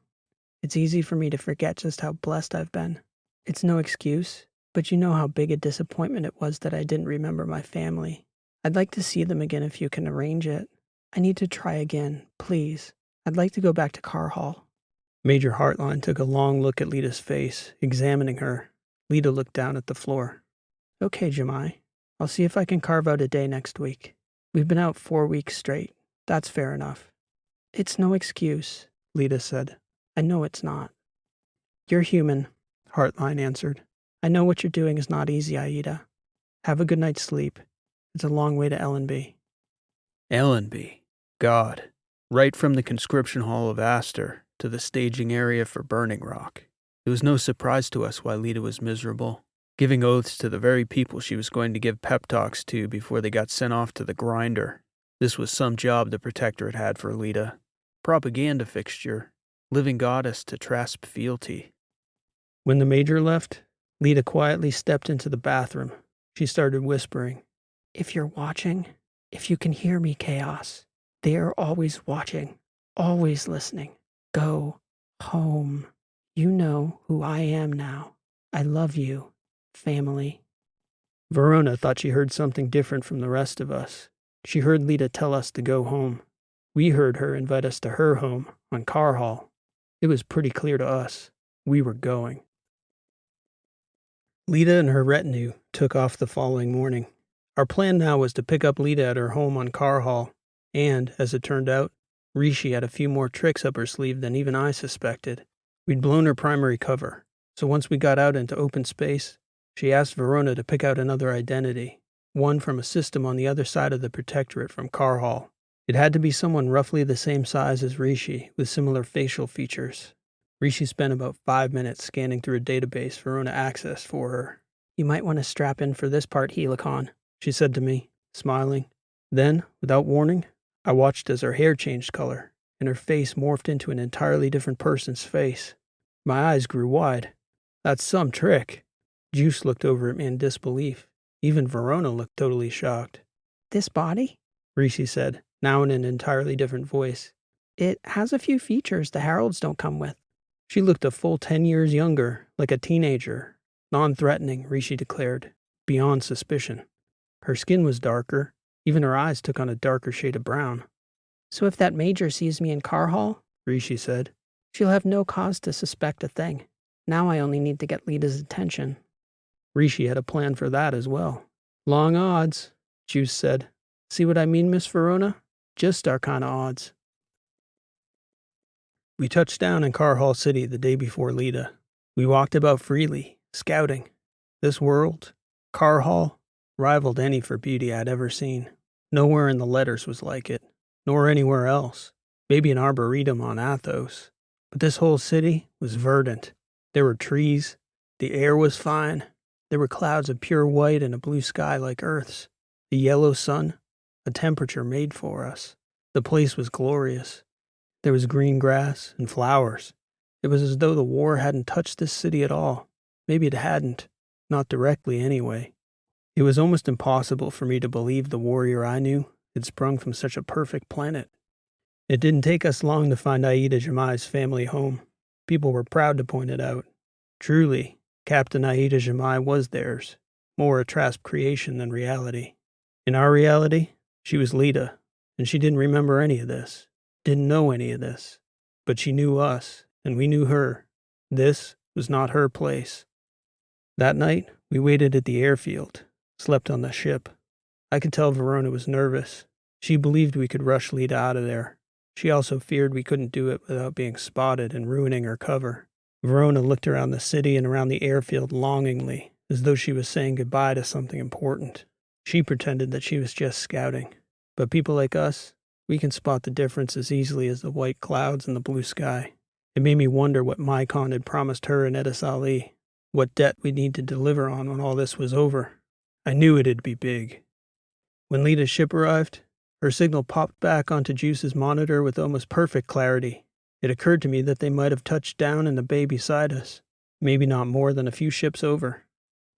It's easy for me to forget just how blessed I've been. It's no excuse, but you know how big a disappointment it was that I didn't remember my family. I'd like to see them again if you can arrange it. I need to try again, please. I'd like to go back to Carr Hall. Major Hartline took a long look at Lita's face, examining her. Lita looked down at the floor. Okay, Jamai. I'll see if I can carve out a day next week. We've been out 4 weeks straight. That's fair enough. It's no excuse, Lita said. I know it's not. You're human, Hartline answered. I know what you're doing is not easy, Aida. Have a good night's sleep. It's a long way to Ellenby. Ellenby? God. Right from the conscription hall of Astor to the staging area for Burning Rock. It was no surprise to us why Lita was miserable, giving oaths to the very people she was going to give pep talks to before they got sent off to the grinder. This was some job the Protectorate had for Lita. Propaganda fixture. Living goddess to Trask fealty. When the Major left, Lita quietly stepped into the bathroom. She started whispering. If you're watching, if you can hear me, Chaos, they are always watching, always listening. Go home. You know who I am now. I love you, family. Verona thought she heard something different from the rest of us. She heard Lita tell us to go home. We heard her invite us to her home on Carr Hall. It was pretty clear to us. We were going. Lita and her retinue took off the following morning. Our plan now was to pick up Lita at her home on Carr Hall, and, as it turned out, Rishi had a few more tricks up her sleeve than even I suspected. We'd blown her primary cover, so once we got out into open space, she asked Verona to pick out another identity, one from a system on the other side of the Protectorate from Carr Hall. It had to be someone roughly the same size as Rishi, with similar facial features. Rishi spent about 5 minutes scanning through a database Verona accessed for her. You might want to strap in for this part, Helicon, she said to me, smiling. Then, without warning, I watched as her hair changed color, and her face morphed into an entirely different person's face. My eyes grew wide. That's some trick. Juice looked over at me in disbelief. Even Verona looked totally shocked. This body? Rishi said, now in an entirely different voice. It has a few features the Heralds don't come with. She looked a full 10 years younger, like a teenager. Non-threatening, Rishi declared, beyond suspicion. Her skin was darker. Even her eyes took on a darker shade of brown. So if that Major sees me in Carr Hall, Rishi said, she'll have no cause to suspect a thing. Now I only need to get Lita's attention. Rishi had a plan for that as well. Long odds, Juice said. See what I mean, Miss Verona? Just our kind of odds. We touched down in Carhall City the day before Lita. We walked about freely, scouting. This world, Carhall, rivaled any for beauty I'd ever seen. Nowhere in the letters was like it, nor anywhere else. Maybe an arboretum on Athos. But this whole city was verdant. There were trees. The air was fine. There were clouds of pure white and a blue sky like Earth's. The yellow sun, a temperature made for us. The place was glorious. There was green grass and flowers. It was as though the war hadn't touched this city at all. Maybe it hadn't. Not directly, anyway. It was almost impossible for me to believe the warrior I knew had sprung from such a perfect planet. It didn't take us long to find Aida Jamai's family home. People were proud to point it out. Truly, Captain Aida Jamai was theirs, more a Trask creation than reality. In our reality, she was Lita, and she didn't remember any of this, didn't know any of this. But she knew us, and we knew her. This was not her place. That night, we waited at the airfield, slept on the ship. I could tell Verona was nervous. She believed we could rush Lita out of there. She also feared we couldn't do it without being spotted and ruining her cover. Verona looked around the city and around the airfield longingly, as though she was saying goodbye to something important. She pretended that she was just scouting. But people like us, we can spot the difference as easily as the white clouds and the blue sky. It made me wonder what Mycon had promised her and Edis Ali, what debt we'd need to deliver on when all this was over. I knew it'd be big. When Lita's ship arrived, her signal popped back onto Juice's monitor with almost perfect clarity. It occurred to me that they might have touched down in the bay beside us, maybe not more than a few ships over.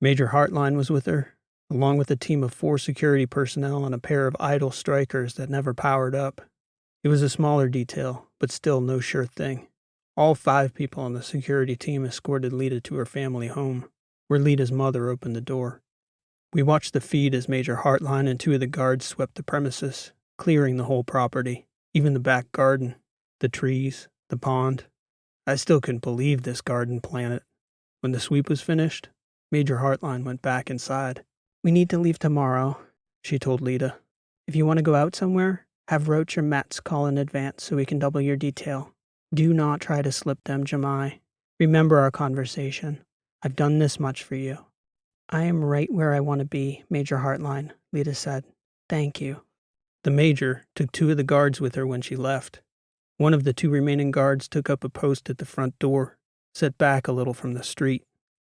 Major Hartline was with her, along with a team of 4 security personnel and a pair of idle strikers that never powered up. It was a smaller detail, but still no sure thing. All 5 people on the security team escorted Lita to her family home, where Lita's mother opened the door. We watched the feed as Major Hartline and 2 of the guards swept the premises, clearing the whole property, even the back garden, the trees, the pond. I still couldn't believe this garden planet. When the sweep was finished, Major Hartline went back inside. We need to leave tomorrow, she told Lita. If you want to go out somewhere, have Roach or Metz call in advance so we can double your detail. Do not try to slip them, Jamai. Remember our conversation. I've done this much for you. I am right where I want to be, Major Hartline, Lita said. Thank you. The Major took 2 of the guards with her when she left. One of the 2 remaining guards took up a post at the front door, set back a little from the street.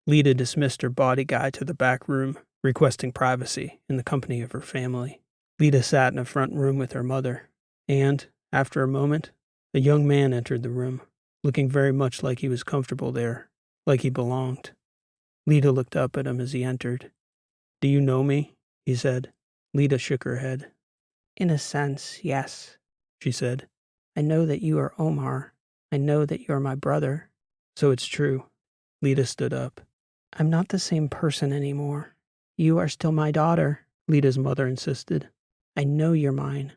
Lita dismissed her bodyguard to the back room, requesting privacy in the company of her family. Lita sat in a front room with her mother, and, after a moment, a young man entered the room, looking very much like he was comfortable there, like he belonged. Lita looked up at him as he entered. "Do you know me?" he said. Lita shook her head. In a sense, yes, she said. I know that you are Omar. I know that you are my brother. So it's true. Lita stood up. I'm not the same person anymore. You are still my daughter, Lita's mother insisted. I know you're mine.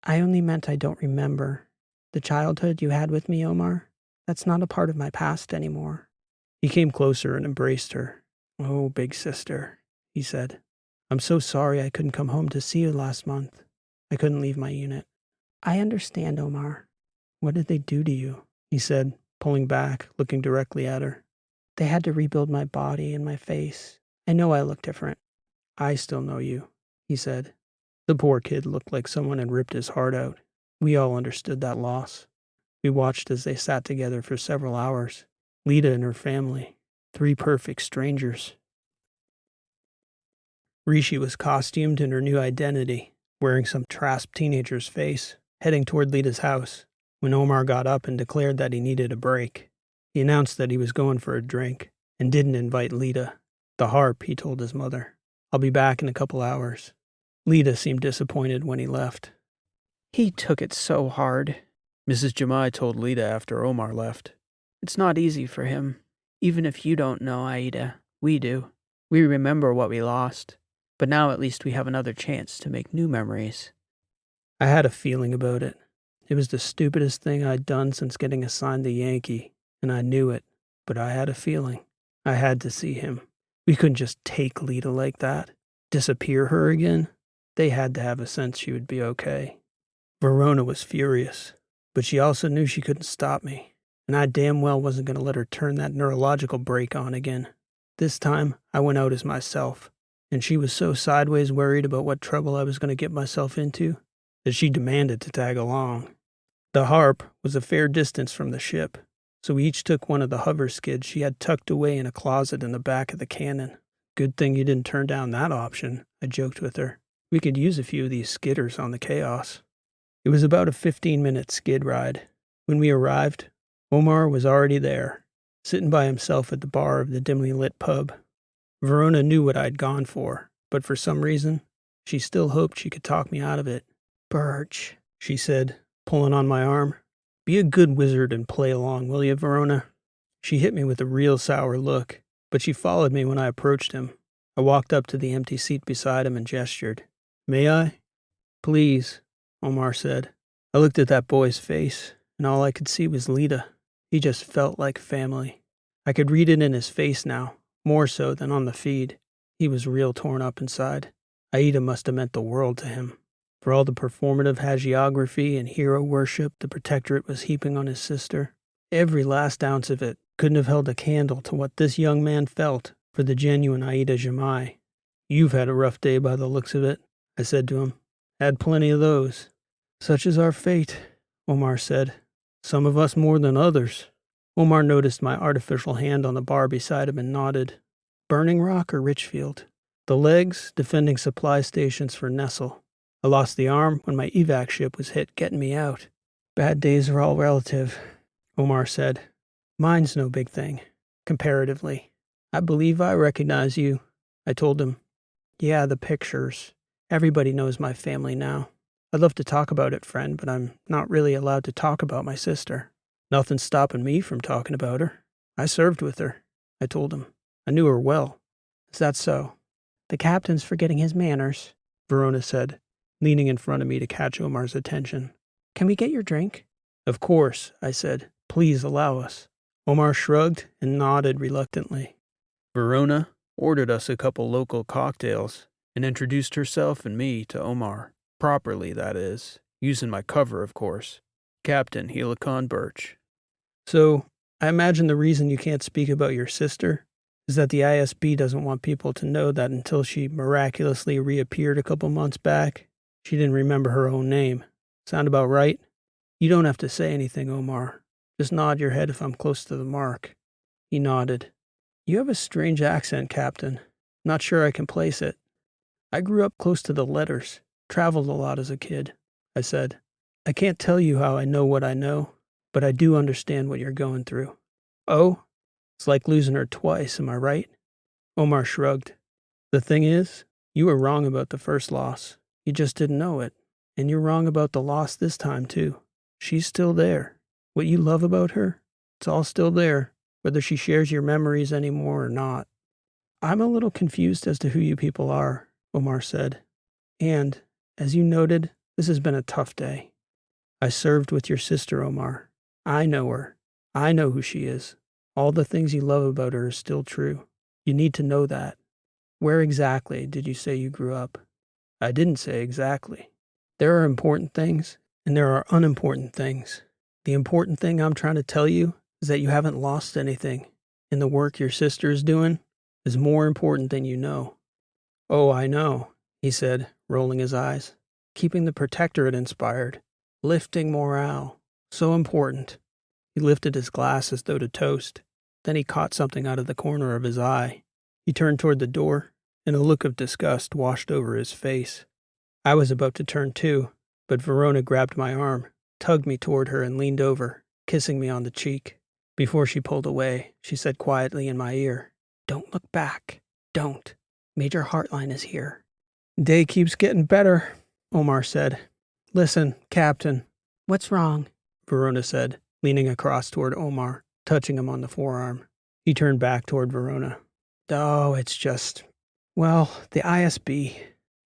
I only meant I don't remember. The childhood you had with me, Omar, that's not a part of my past anymore. He came closer and embraced her. "Oh, big sister," he said. "I'm so sorry I couldn't come home to see you last month. I couldn't leave my unit." I understand, Omar. "What did they do to you?" he said, pulling back, looking directly at her. They had to rebuild my body and my face. I know I look different. "I still know you," he said. The poor kid looked like someone had ripped his heart out. We all understood that loss. We watched as they sat together for several hours. Lita and her family, 3 perfect strangers. Rishi was costumed in her new identity, wearing some Trask teenager's face, heading toward Lita's house, when Omar got up and declared that he needed a break. He announced that he was going for a drink, and didn't invite Lita. "The harp," he told his mother. "I'll be back in a couple hours." Lita seemed disappointed when he left. He took it so hard, Mrs. Jamai told Lita after Omar left. It's not easy for him. Even if you don't know Aida, we do. We remember what we lost. But now at least we have another chance to make new memories. I had a feeling about it. It was the stupidest thing I'd done since getting assigned to Yankee, and I knew it. But I had a feeling. I had to see him. We couldn't just take Lita like that. Disappear her again. They had to have a sense she would be okay. Verona was furious, but she also knew she couldn't stop me, and I damn well wasn't going to let her turn that neurological brake on again. This time, I went out as myself, and she was so sideways worried about what trouble I was going to get myself into that she demanded to tag along. The harp was a fair distance from the ship, so we each took one of the hover skids she had tucked away in a closet in the back of the cannon. Good thing you didn't turn down that option, I joked with her. We could use a few of these skidders on the Chaos. It was about a 15-minute skid ride. When we arrived, Omar was already there, sitting by himself at the bar of the dimly lit pub. Verona knew what I'd gone for, but for some reason, she still hoped she could talk me out of it. "Birch," she said, pulling on my arm. "Be a good wizard and play along, will you, Verona?" She hit me with a real sour look, but she followed me when I approached him. I walked up to the empty seat beside him and gestured. "May I?" "Please," Omar said. I looked at that boy's face, and all I could see was Lita. He just felt like family. I could read it in his face now, more so than on the feed. He was real torn up inside. Aida must have meant the world to him. For all the performative hagiography and hero worship the protectorate was heaping on his sister, every last ounce of it couldn't have held a candle to what this young man felt for the genuine Aida Jamai. "You've had a rough day by the looks of it," I said to him. "Had plenty of those." "Such is our fate," Omar said. "Some of us more than others." Omar noticed my artificial hand on the bar beside him and nodded. "Burning Rock or Richfield?" "The legs defending supply stations for Nestle. I lost the arm when my evac ship was hit getting me out." "Bad days are all relative," Omar said. "Mine's no big thing, comparatively." "I believe I recognize you," I told him. "Yeah, the pictures. Everybody knows my family now. I'd love to talk about it, friend, but I'm not really allowed to talk about my sister." "Nothing's stopping me from talking about her. I served with her," I told him. "I knew her well." "Is that so?" "The captain's forgetting his manners," Verona said, leaning in front of me to catch Omar's attention. "Can we get your drink?" "Of course," I said. "Please allow us." Omar shrugged and nodded reluctantly. Verona ordered us a couple local cocktails and introduced herself and me to Omar. Properly, that is. Using my cover, of course. Captain Helicon Birch. "So, I imagine the reason you can't speak about your sister is that the ISB doesn't want people to know that until she miraculously reappeared a couple months back, she didn't remember her own name. Sound about right?" "You don't have to say anything, Omar. Just nod your head if I'm close to the mark." He nodded. "You have a strange accent, Captain. Not sure I can place it." "I grew up close to the letters. Traveled a lot as a kid," I said. "I can't tell you how I know what I know, but I do understand what you're going through." "Oh? It's like losing her twice, am I right?" Omar shrugged. "The thing is, you were wrong about the first loss. You just didn't know it. And you're wrong about the loss this time, too. She's still there. What you love about her, it's all still there, whether she shares your memories anymore or not." "I'm a little confused as to who you people are," Omar said. "And, as you noted, this has been a tough day. I served with your sister, Omar. I know her. I know who she is. All the things you love about her are still true. You need to know that." "Where exactly did you say you grew up?" "I didn't say exactly. There are important things, and there are unimportant things. The important thing I'm trying to tell you is that you haven't lost anything, and the work your sister is doing is more important than you know." "Oh, I know," he said, rolling his eyes. "Keeping the protectorate inspired. Lifting morale. So important." He lifted his glass as though to toast. Then he caught something out of the corner of his eye. He turned toward the door, and a look of disgust washed over his face. I was about to turn too, but Verona grabbed my arm, tugged me toward her, and leaned over, kissing me on the cheek. Before she pulled away, she said quietly in my ear, "Don't look back. Don't. Major Heartline is here." "Day keeps getting better," Omar said. "Listen, Captain." "What's wrong?" Verona said, leaning across toward Omar, touching him on the forearm. He turned back toward Verona. "Oh, it's just... well, the ISB.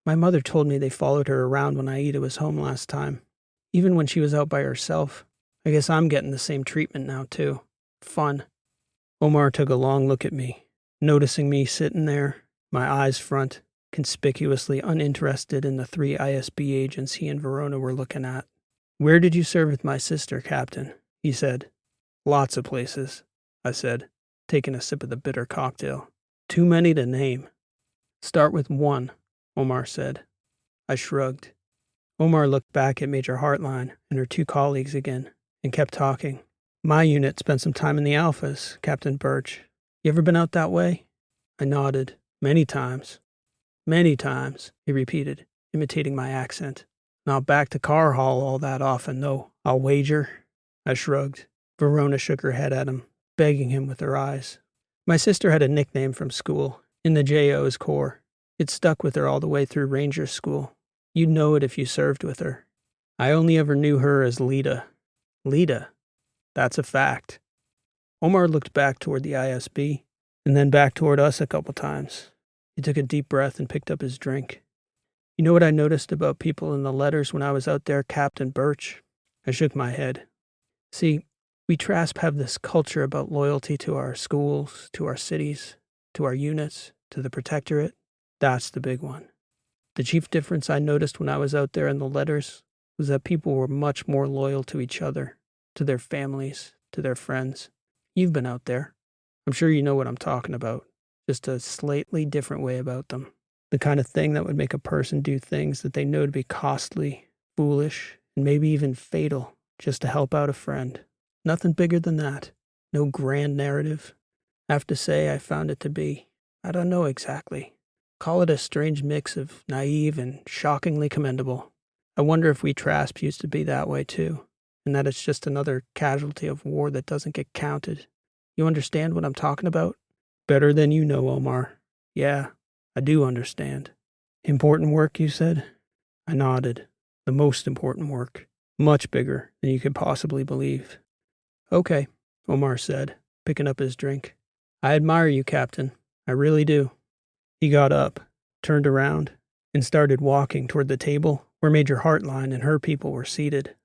My mother told me they followed her around when Aida was home last time. Even when she was out by herself. I guess I'm getting the same treatment now, too. Fun." Omar took a long look at me, noticing me sitting there, my eyes front, conspicuously uninterested in the 3 ISB agents he and Verona were looking at. "Where did you serve with my sister, Captain?" he said. "Lots of places," I said, taking a sip of the bitter cocktail. "Too many to name." "Start with 1, Omar said. I shrugged. Omar looked back at Major Hartline and her 2 colleagues again, and kept talking. "My unit spent some time in the Alphas, Captain Birch. You ever been out that way?" I nodded. "Many times." "Many times," he repeated, imitating my accent. "Not back to Car Hall all that often, though, I'll wager." I shrugged. Verona shook her head at him, begging him with her eyes. "My sister had a nickname from school, in the JO's Corps. It stuck with her all the way through Ranger School. You'd know it if you served with her. I only ever knew her as Lita." "Lita? That's a fact." Omar looked back toward the ISB, and then back toward us a couple times. He took a deep breath and picked up his drink. "You know what I noticed about people in the letters when I was out there, Captain Birch?" I shook my head. "See, we Trasp have this culture about loyalty to our schools, to our cities, to our units, to the protectorate. That's the big one. The chief difference I noticed when I was out there in the letters was that people were much more loyal to each other, to their families, to their friends. You've been out there. I'm sure you know what I'm talking about. Just a slightly different way about them. The kind of thing that would make a person do things that they know to be costly, foolish, and maybe even fatal, just to help out a friend. Nothing bigger than that. No grand narrative. I have to say I found it to be, I don't know exactly. Call it a strange mix of naive and shockingly commendable. I wonder if we Trasp used to be that way too, and that it's just another casualty of war that doesn't get counted. You understand what I'm talking about?" "Better than you know, Omar. Yeah, I do understand." "Important work, you said?" I nodded. "The most important work. Much bigger than you could possibly believe." "Okay," Omar said, picking up his drink. "I admire you, Captain. I really do." He got up, turned around, and started walking toward the table where Major Hartline and her people were seated.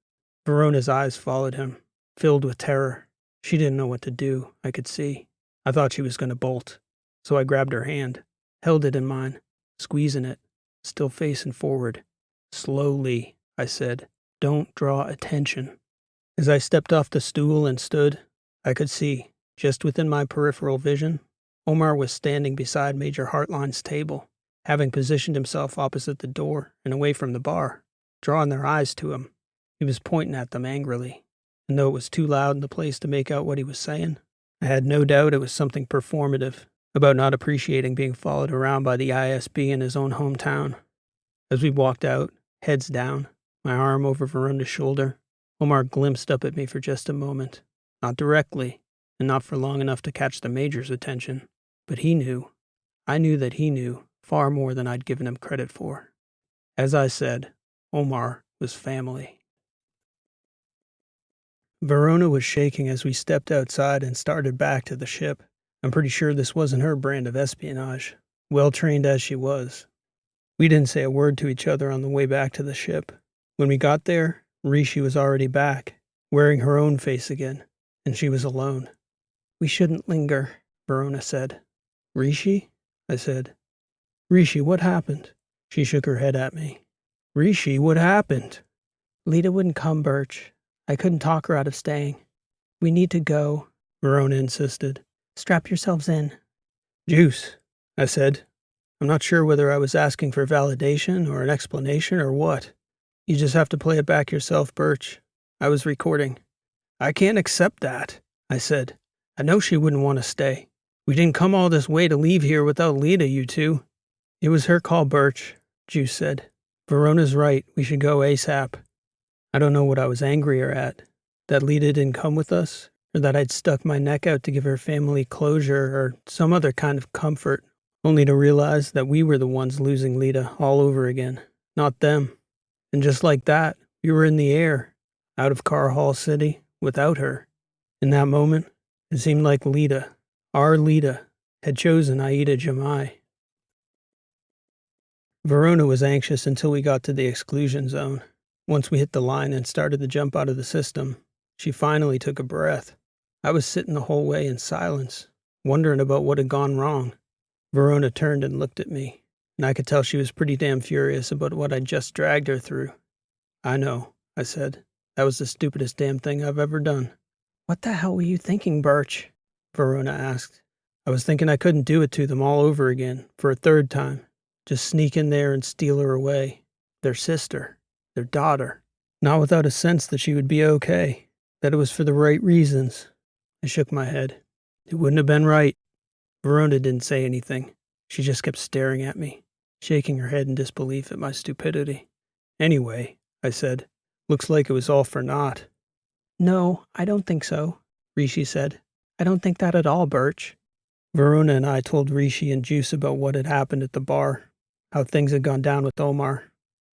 Verona's eyes followed him, filled with terror. She didn't know what to do, I could see. I thought she was going to bolt, so I grabbed her hand, held it in mine, squeezing it, still facing forward. "Slowly," I said. "Don't draw attention." As I stepped off the stool and stood, I could see, just within my peripheral vision, Omar was standing beside Major Hartline's table, having positioned himself opposite the door and away from the bar, drawing their eyes to him. He was pointing at them angrily, and though it was too loud in the place to make out what he was saying, I had no doubt it was something performative about not appreciating being followed around by the ISB in his own hometown. As we walked out, heads down, my arm over Verona's shoulder, Omar glimpsed up at me for just a moment, not directly, and not for long enough to catch the Major's attention. But he knew. I knew that he knew far more than I'd given him credit for. As I said, Omar was family. Verona was shaking as we stepped outside and started back to the ship. I'm pretty sure this wasn't her brand of espionage, well-trained as she was. We didn't say a word to each other on the way back to the ship. When we got there, Rishi was already back, wearing her own face again, and she was alone. "We shouldn't linger," Verona said. "Rishi?" I said. "Rishi, what happened?" She shook her head at me. "Rishi, what happened?" "Lita wouldn't come, Birch. I couldn't talk her out of staying." "We need to go," Verona insisted. "Strap yourselves in." "Juice," I said. I'm not sure whether I was asking for validation or an explanation or what. "You just have to play it back yourself, Birch. I was recording." "I can't accept that," I said. "I know she wouldn't want to stay. We didn't come all this way to leave here without Lita, you two." "It was her call, Birch," Juice said. "Verona's right. We should go ASAP." I don't know what I was angrier at. That Lita didn't come with us, or that I'd stuck my neck out to give her family closure or some other kind of comfort, only to realize that we were the ones losing Lita all over again, not them. And just like that, we were in the air, out of Car Hall City, without her. In that moment, it seemed like Lita, our Lita, had chosen Aida Jamai. Verona was anxious until we got to the exclusion zone. Once we hit the line and started to jump out of the system, she finally took a breath. I was sitting the whole way in silence, wondering about what had gone wrong. Verona turned and looked at me. and I could tell she was pretty damn furious about what I'd just dragged her through. I know, I said. That was the stupidest damn thing I've ever done. What the hell were you thinking, Birch? Verona asked. I was thinking I couldn't do it to them all over again, for a third time. Just sneak in there and steal her away. Their sister. Their daughter. Not without a sense that she would be okay. That it was for the right reasons. I shook my head. It wouldn't have been right. Verona didn't say anything. She just kept staring at me, shaking her head in disbelief at my stupidity. Anyway, I said, looks like it was all for naught. No, I don't think so, Rishi said. I don't think that at all, Birch. Verona and I told Rishi and Juice about what had happened at the bar, how things had gone down with Omar,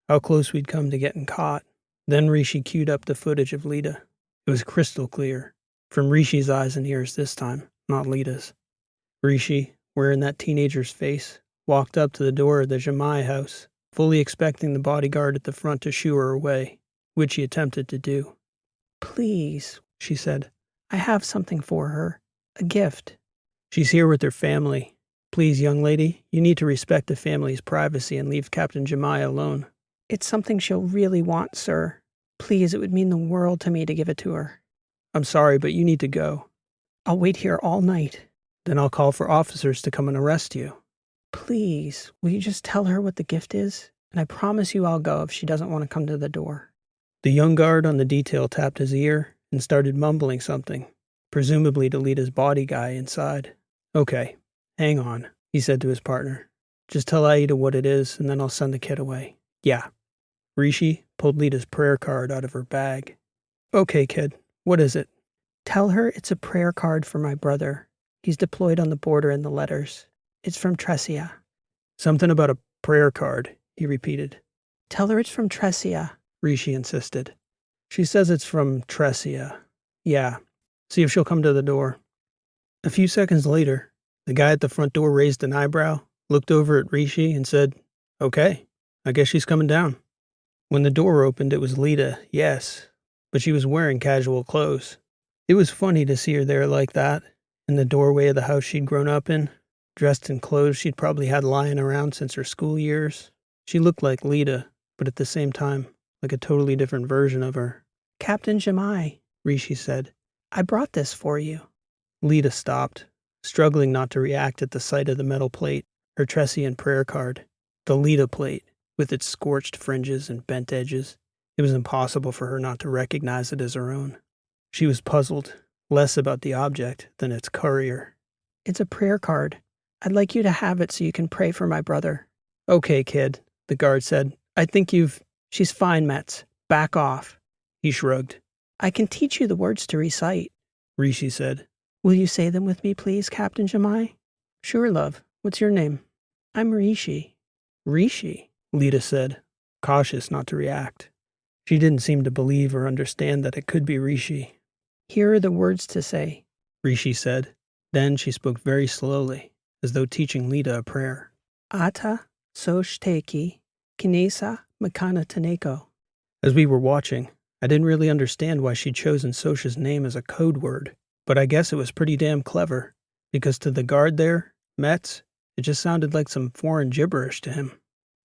how close we'd come to getting caught. Then Rishi queued up the footage of Lita. It was crystal clear, from Rishi's eyes and ears this time, not Lita's. Rishi, wearing that teenager's face, walked up to the door of the Jamai house, fully expecting the bodyguard at the front to shoo her away, which he attempted to do. Please, she said, I have something for her. A gift. She's here with her family. Please, young lady, you need to respect the family's privacy and leave Captain Jamai alone. It's something she'll really want, sir. Please, it would mean the world to me to give it to her. I'm sorry, but you need to go. I'll wait here all night. Then I'll call for officers to come and arrest you. Please, will you just tell her what the gift is? And I promise you I'll go if she doesn't want to come to the door. The young guard on the detail tapped his ear and started mumbling something, presumably to Lita's body guy inside. Okay, hang on, he said to his partner. Just tell Aida what it is, and then I'll send the kid away. Yeah. Rishi pulled Lita's prayer card out of her bag. Okay, kid, what is it? Tell her it's a prayer card for my brother. He's deployed on the border in the letters. It's from Tresia. Something about a prayer card, he repeated. Tell her it's from Tresia, Rishi insisted. She says it's from Tresia. Yeah. See if she'll come to the door. A few seconds later, the guy at the front door raised an eyebrow, looked over at Rishi, and said, Okay, I guess she's coming down. When the door opened, it was Lita, yes, but she was wearing casual clothes. It was funny to see her there like that, in the doorway of the house she'd grown up in, dressed in clothes she'd probably had lying around since her school years. She looked like Lita, but at the same time, like a totally different version of her. Captain Jamai, Rishi said. I brought this for you. Lita stopped, struggling not to react at the sight of the metal plate, her Tresian prayer card. The Lita plate, with its scorched fringes and bent edges. It was impossible for her not to recognize it as her own. She was puzzled, less about the object than its courier. It's a prayer card. I'd like you to have it so you can pray for my brother. Okay, kid, the guard said. I think you've... She's fine, Metz. Back off. He shrugged. I can teach you the words to recite, Rishi said. Will you say them with me, please, Captain Jamai? Sure, love. What's your name? I'm Rishi. Rishi, Lita said, cautious not to react. She didn't seem to believe or understand that it could be Rishi. Here are the words to say, Rishi said. Then she spoke very slowly, as though teaching Lita a prayer. Ata soshteki kinesa makana taneko. As we were watching, I didn't really understand why she'd chosen Sosha's name as a code word, but I guess it was pretty damn clever, because to the guard there, Metz, it just sounded like some foreign gibberish to him.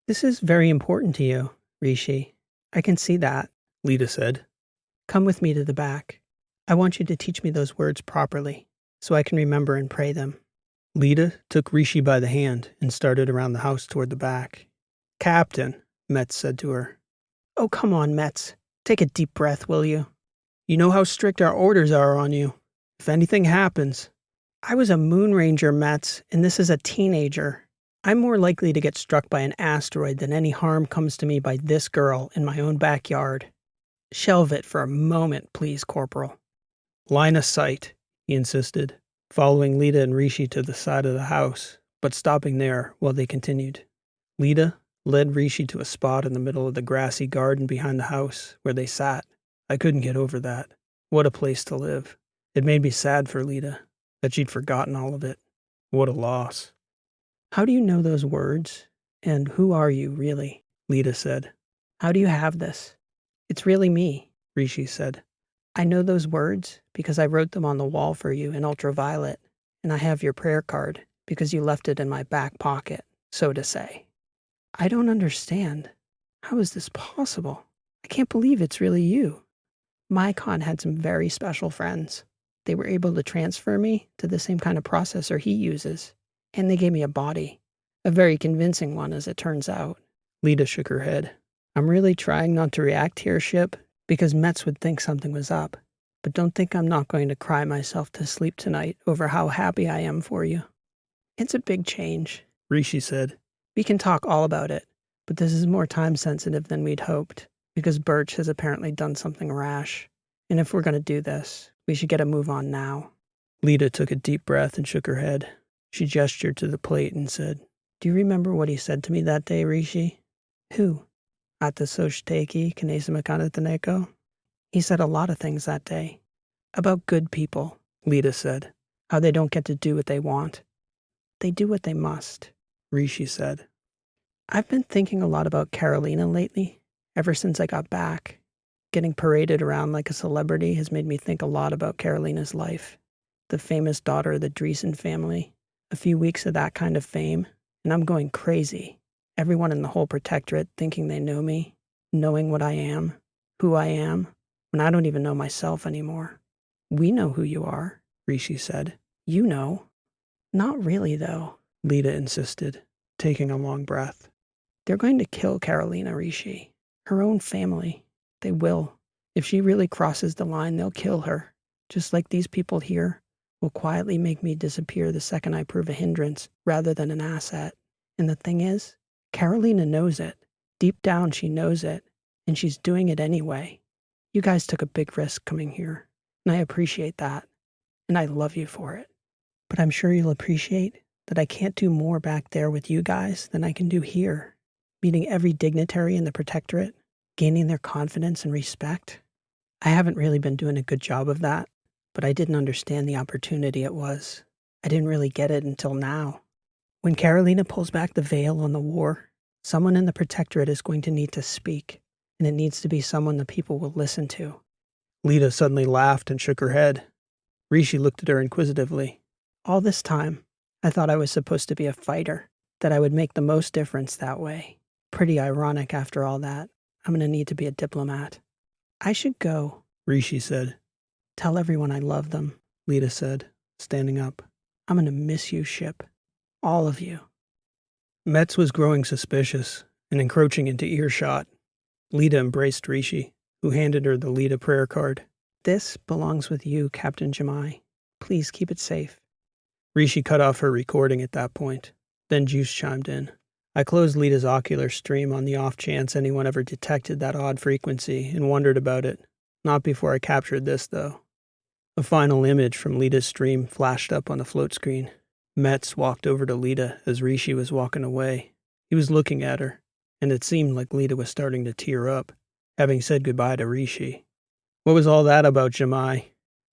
This is very important to you, Rishi. I can see that, Lita said. Come with me to the back. I want you to teach me those words properly, so I can remember and pray them. Lita took Rishi by the hand and started around the house toward the back. Captain, Metz said to her. Oh, come on, Metz. Take a deep breath, will you? You know how strict our orders are on you. If anything happens... I was a Moon Ranger, Metz, and this is a teenager. I'm more likely to get struck by an asteroid than any harm comes to me by this girl in my own backyard. Shelve it for a moment, please, Corporal. Line of sight, he insisted, following Lita and Rishi to the side of the house, but stopping there while they continued. Lita led Rishi to a spot in the middle of the grassy garden behind the house, where they sat. I couldn't get over that. What a place to live. It made me sad for Lita, that she'd forgotten all of it. What a loss. How do you know those words? And who are you, really? Lita said. How do you have this? It's really me, Rishi said. I know those words because I wrote them on the wall for you in ultraviolet, and I have your prayer card because you left it in my back pocket, so to say. I don't understand. How is this possible? I can't believe it's really you. Mycon had some very special friends. They were able to transfer me to the same kind of processor he uses. And they gave me a body. A very convincing one, as it turns out. Lita shook her head. I'm really trying not to react here, Ship, because Metz would think something was up. But don't think I'm not going to cry myself to sleep tonight over how happy I am for you. It's a big change, Rishi said. We can talk all about it, but this is more time sensitive than we'd hoped, because Birch has apparently done something rash. And if we're going to do this, we should get a move on now. Lita took a deep breath and shook her head. She gestured to the plate and said, Do you remember what he said to me that day, Rishi? Who? At the Sochteki Kinesimekanataneko? He said a lot of things that day. About good people, Lita said. How they don't get to do what they want. They do what they must, Rishi said. I've been thinking a lot about Carolina lately, ever since I got back. Getting paraded around like a celebrity has made me think a lot about Carolina's life. The famous daughter of the Dreesen family. A few weeks of that kind of fame, and I'm going crazy. Everyone in the whole protectorate thinking they know me, knowing what I am, who I am, when I don't even know myself anymore. We know who you are, Rishi said. You know. Not really, though, Lita insisted, taking a long breath. They're going to kill Carolina, Rishi. Her own family. They will. If she really crosses the line, they'll kill her. Just like these people here will quietly make me disappear the second I prove a hindrance rather than an asset. And the thing is, Carolina knows it. Deep down, she knows it. And she's doing it anyway. You guys took a big risk coming here. And I appreciate that. And I love you for it. But I'm sure you'll appreciate that I can't do more back there with you guys than I can do here. Meeting every dignitary in the protectorate, gaining their confidence and respect. I haven't really been doing a good job of that, but I didn't understand the opportunity it was. I didn't really get it until now. When Carolina pulls back the veil on the war, someone in the protectorate is going to need to speak, and it needs to be someone the people will listen to. Lita suddenly laughed and shook her head. Rishi looked at her inquisitively. All this time, I thought I was supposed to be a fighter, that I would make the most difference that way. Pretty ironic after all that. I'm going to need to be a diplomat. I should go, Rishi said. Tell everyone I love them, Lita said, standing up. I'm going to miss you, Ship. All of you. Metz was growing suspicious and encroaching into earshot. Lita embraced Rishi, who handed her the Lita prayer card. This belongs with you, Captain Jemai. Please keep it safe. Rishi cut off her recording at that point. Then Juice chimed in. I closed Lita's ocular stream on the off chance anyone ever detected that odd frequency and wondered about it. Not before I captured this, though. A final image from Lita's stream flashed up on the float screen. Metz walked over to Lita as Rishi was walking away. He was looking at her, and it seemed like Lita was starting to tear up, having said goodbye to Rishi. What was all that about, Jemai? If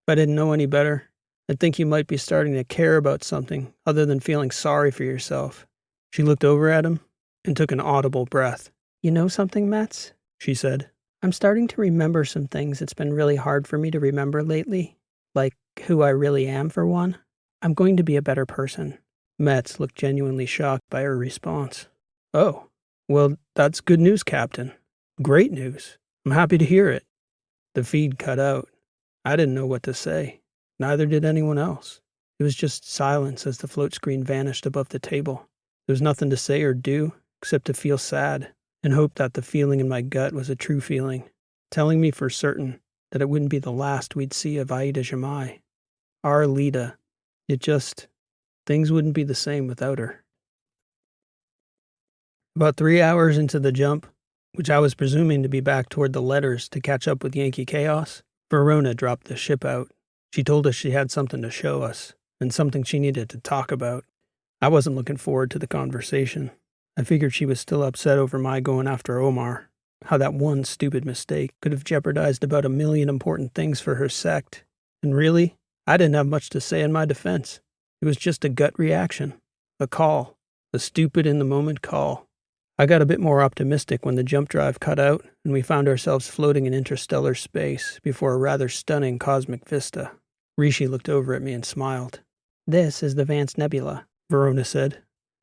I didn't know any better, I'd think you might be starting to care about something other than feeling sorry for yourself. She looked over at him and took an audible breath. You know something, Metz? She said. I'm starting to remember some things it's been really hard for me to remember lately. Like who I really am, for one. I'm going to be a better person. Metz looked genuinely shocked by her response. Oh, well, that's good news, Captain. Great news. I'm happy to hear it. The feed cut out. I didn't know what to say. Neither did anyone else. It was just silence as the float screen vanished above the table. There was nothing to say or do except to feel sad and hope that the feeling in my gut was a true feeling, telling me for certain that it wouldn't be the last we'd see of Aida Jemai. Our Lita. Things wouldn't be the same without her. About 3 hours into the jump, which I was presuming to be back toward the letters to catch up with Yankee Chaos, Verona dropped the ship out. She told us she had something to show us, and something she needed to talk about. I wasn't looking forward to the conversation. I figured she was still upset over my going after Omar, how that one stupid mistake could have jeopardized about 1,000,000 important things for her sect. And really, I didn't have much to say in my defense. It was just a gut reaction, a call, a stupid in-the-moment call. I got a bit more optimistic when the jump drive cut out and we found ourselves floating in interstellar space before a rather stunning cosmic vista. Rishi looked over at me and smiled. This is the Vance Nebula, Verona said.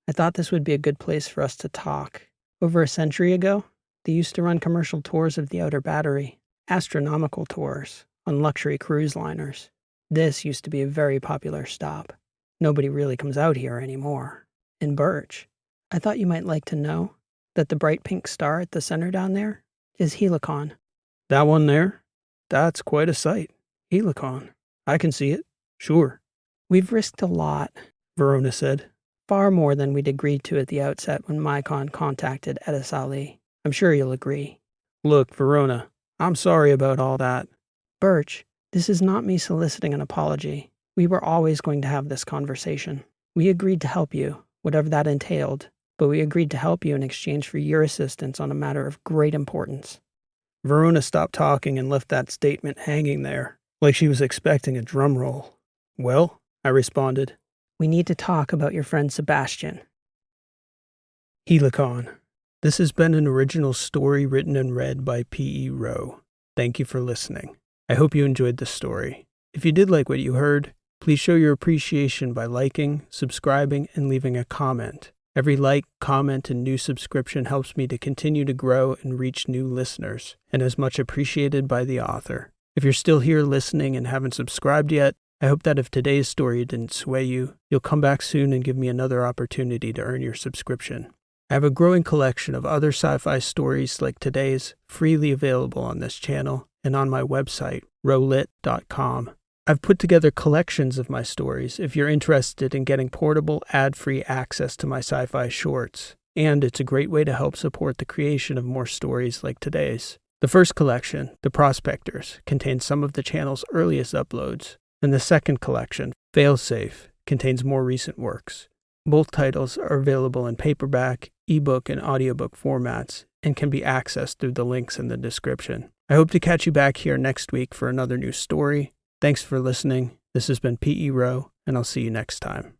I thought this would be a good place for us to talk. Over a century ago, they used to run commercial tours of the Outer Battery, astronomical tours, on luxury cruise liners. This used to be a very popular stop. Nobody really comes out here anymore. And Birch, I thought you might like to know that the bright pink star at the center down there is Helicon. That one there? That's quite a sight. Helicon. I can see it. Sure. We've risked a lot, Verona said. Far more than we'd agreed to at the outset when Mycon contacted Edis Ali. I'm sure you'll agree. Look, Verona, I'm sorry about all that. Birch, this is not me soliciting an apology. We were always going to have this conversation. We agreed to help you, whatever that entailed, but we agreed to help you in exchange for your assistance on a matter of great importance. Verona stopped talking and left that statement hanging there, like she was expecting a drum roll. Well, I responded. We need to talk about your friend Sebastian. Helicon. This has been an original story written and read by P.E. Rowe. Thank you for listening. I hope you enjoyed the story. If you did like what you heard, please show your appreciation by liking, subscribing, and leaving a comment. Every like, comment, and new subscription helps me to continue to grow and reach new listeners, and is much appreciated by the author. If you're still here listening and haven't subscribed yet, I hope that if today's story didn't sway you, you'll come back soon and give me another opportunity to earn your subscription. I have a growing collection of other sci-fi stories like today's freely available on this channel and on my website, rowlit.com. I've put together collections of my stories if you're interested in getting portable, ad-free access to my sci-fi shorts, and it's a great way to help support the creation of more stories like today's. The first collection, The Prospectors, contains some of the channel's earliest uploads, and the second collection, Failsafe, contains more recent works. Both titles are available in paperback, ebook, and audiobook formats, and can be accessed through the links in the description. I hope to catch you back here next week for another new story. Thanks for listening. This has been P.E. Rowe, and I'll see you next time.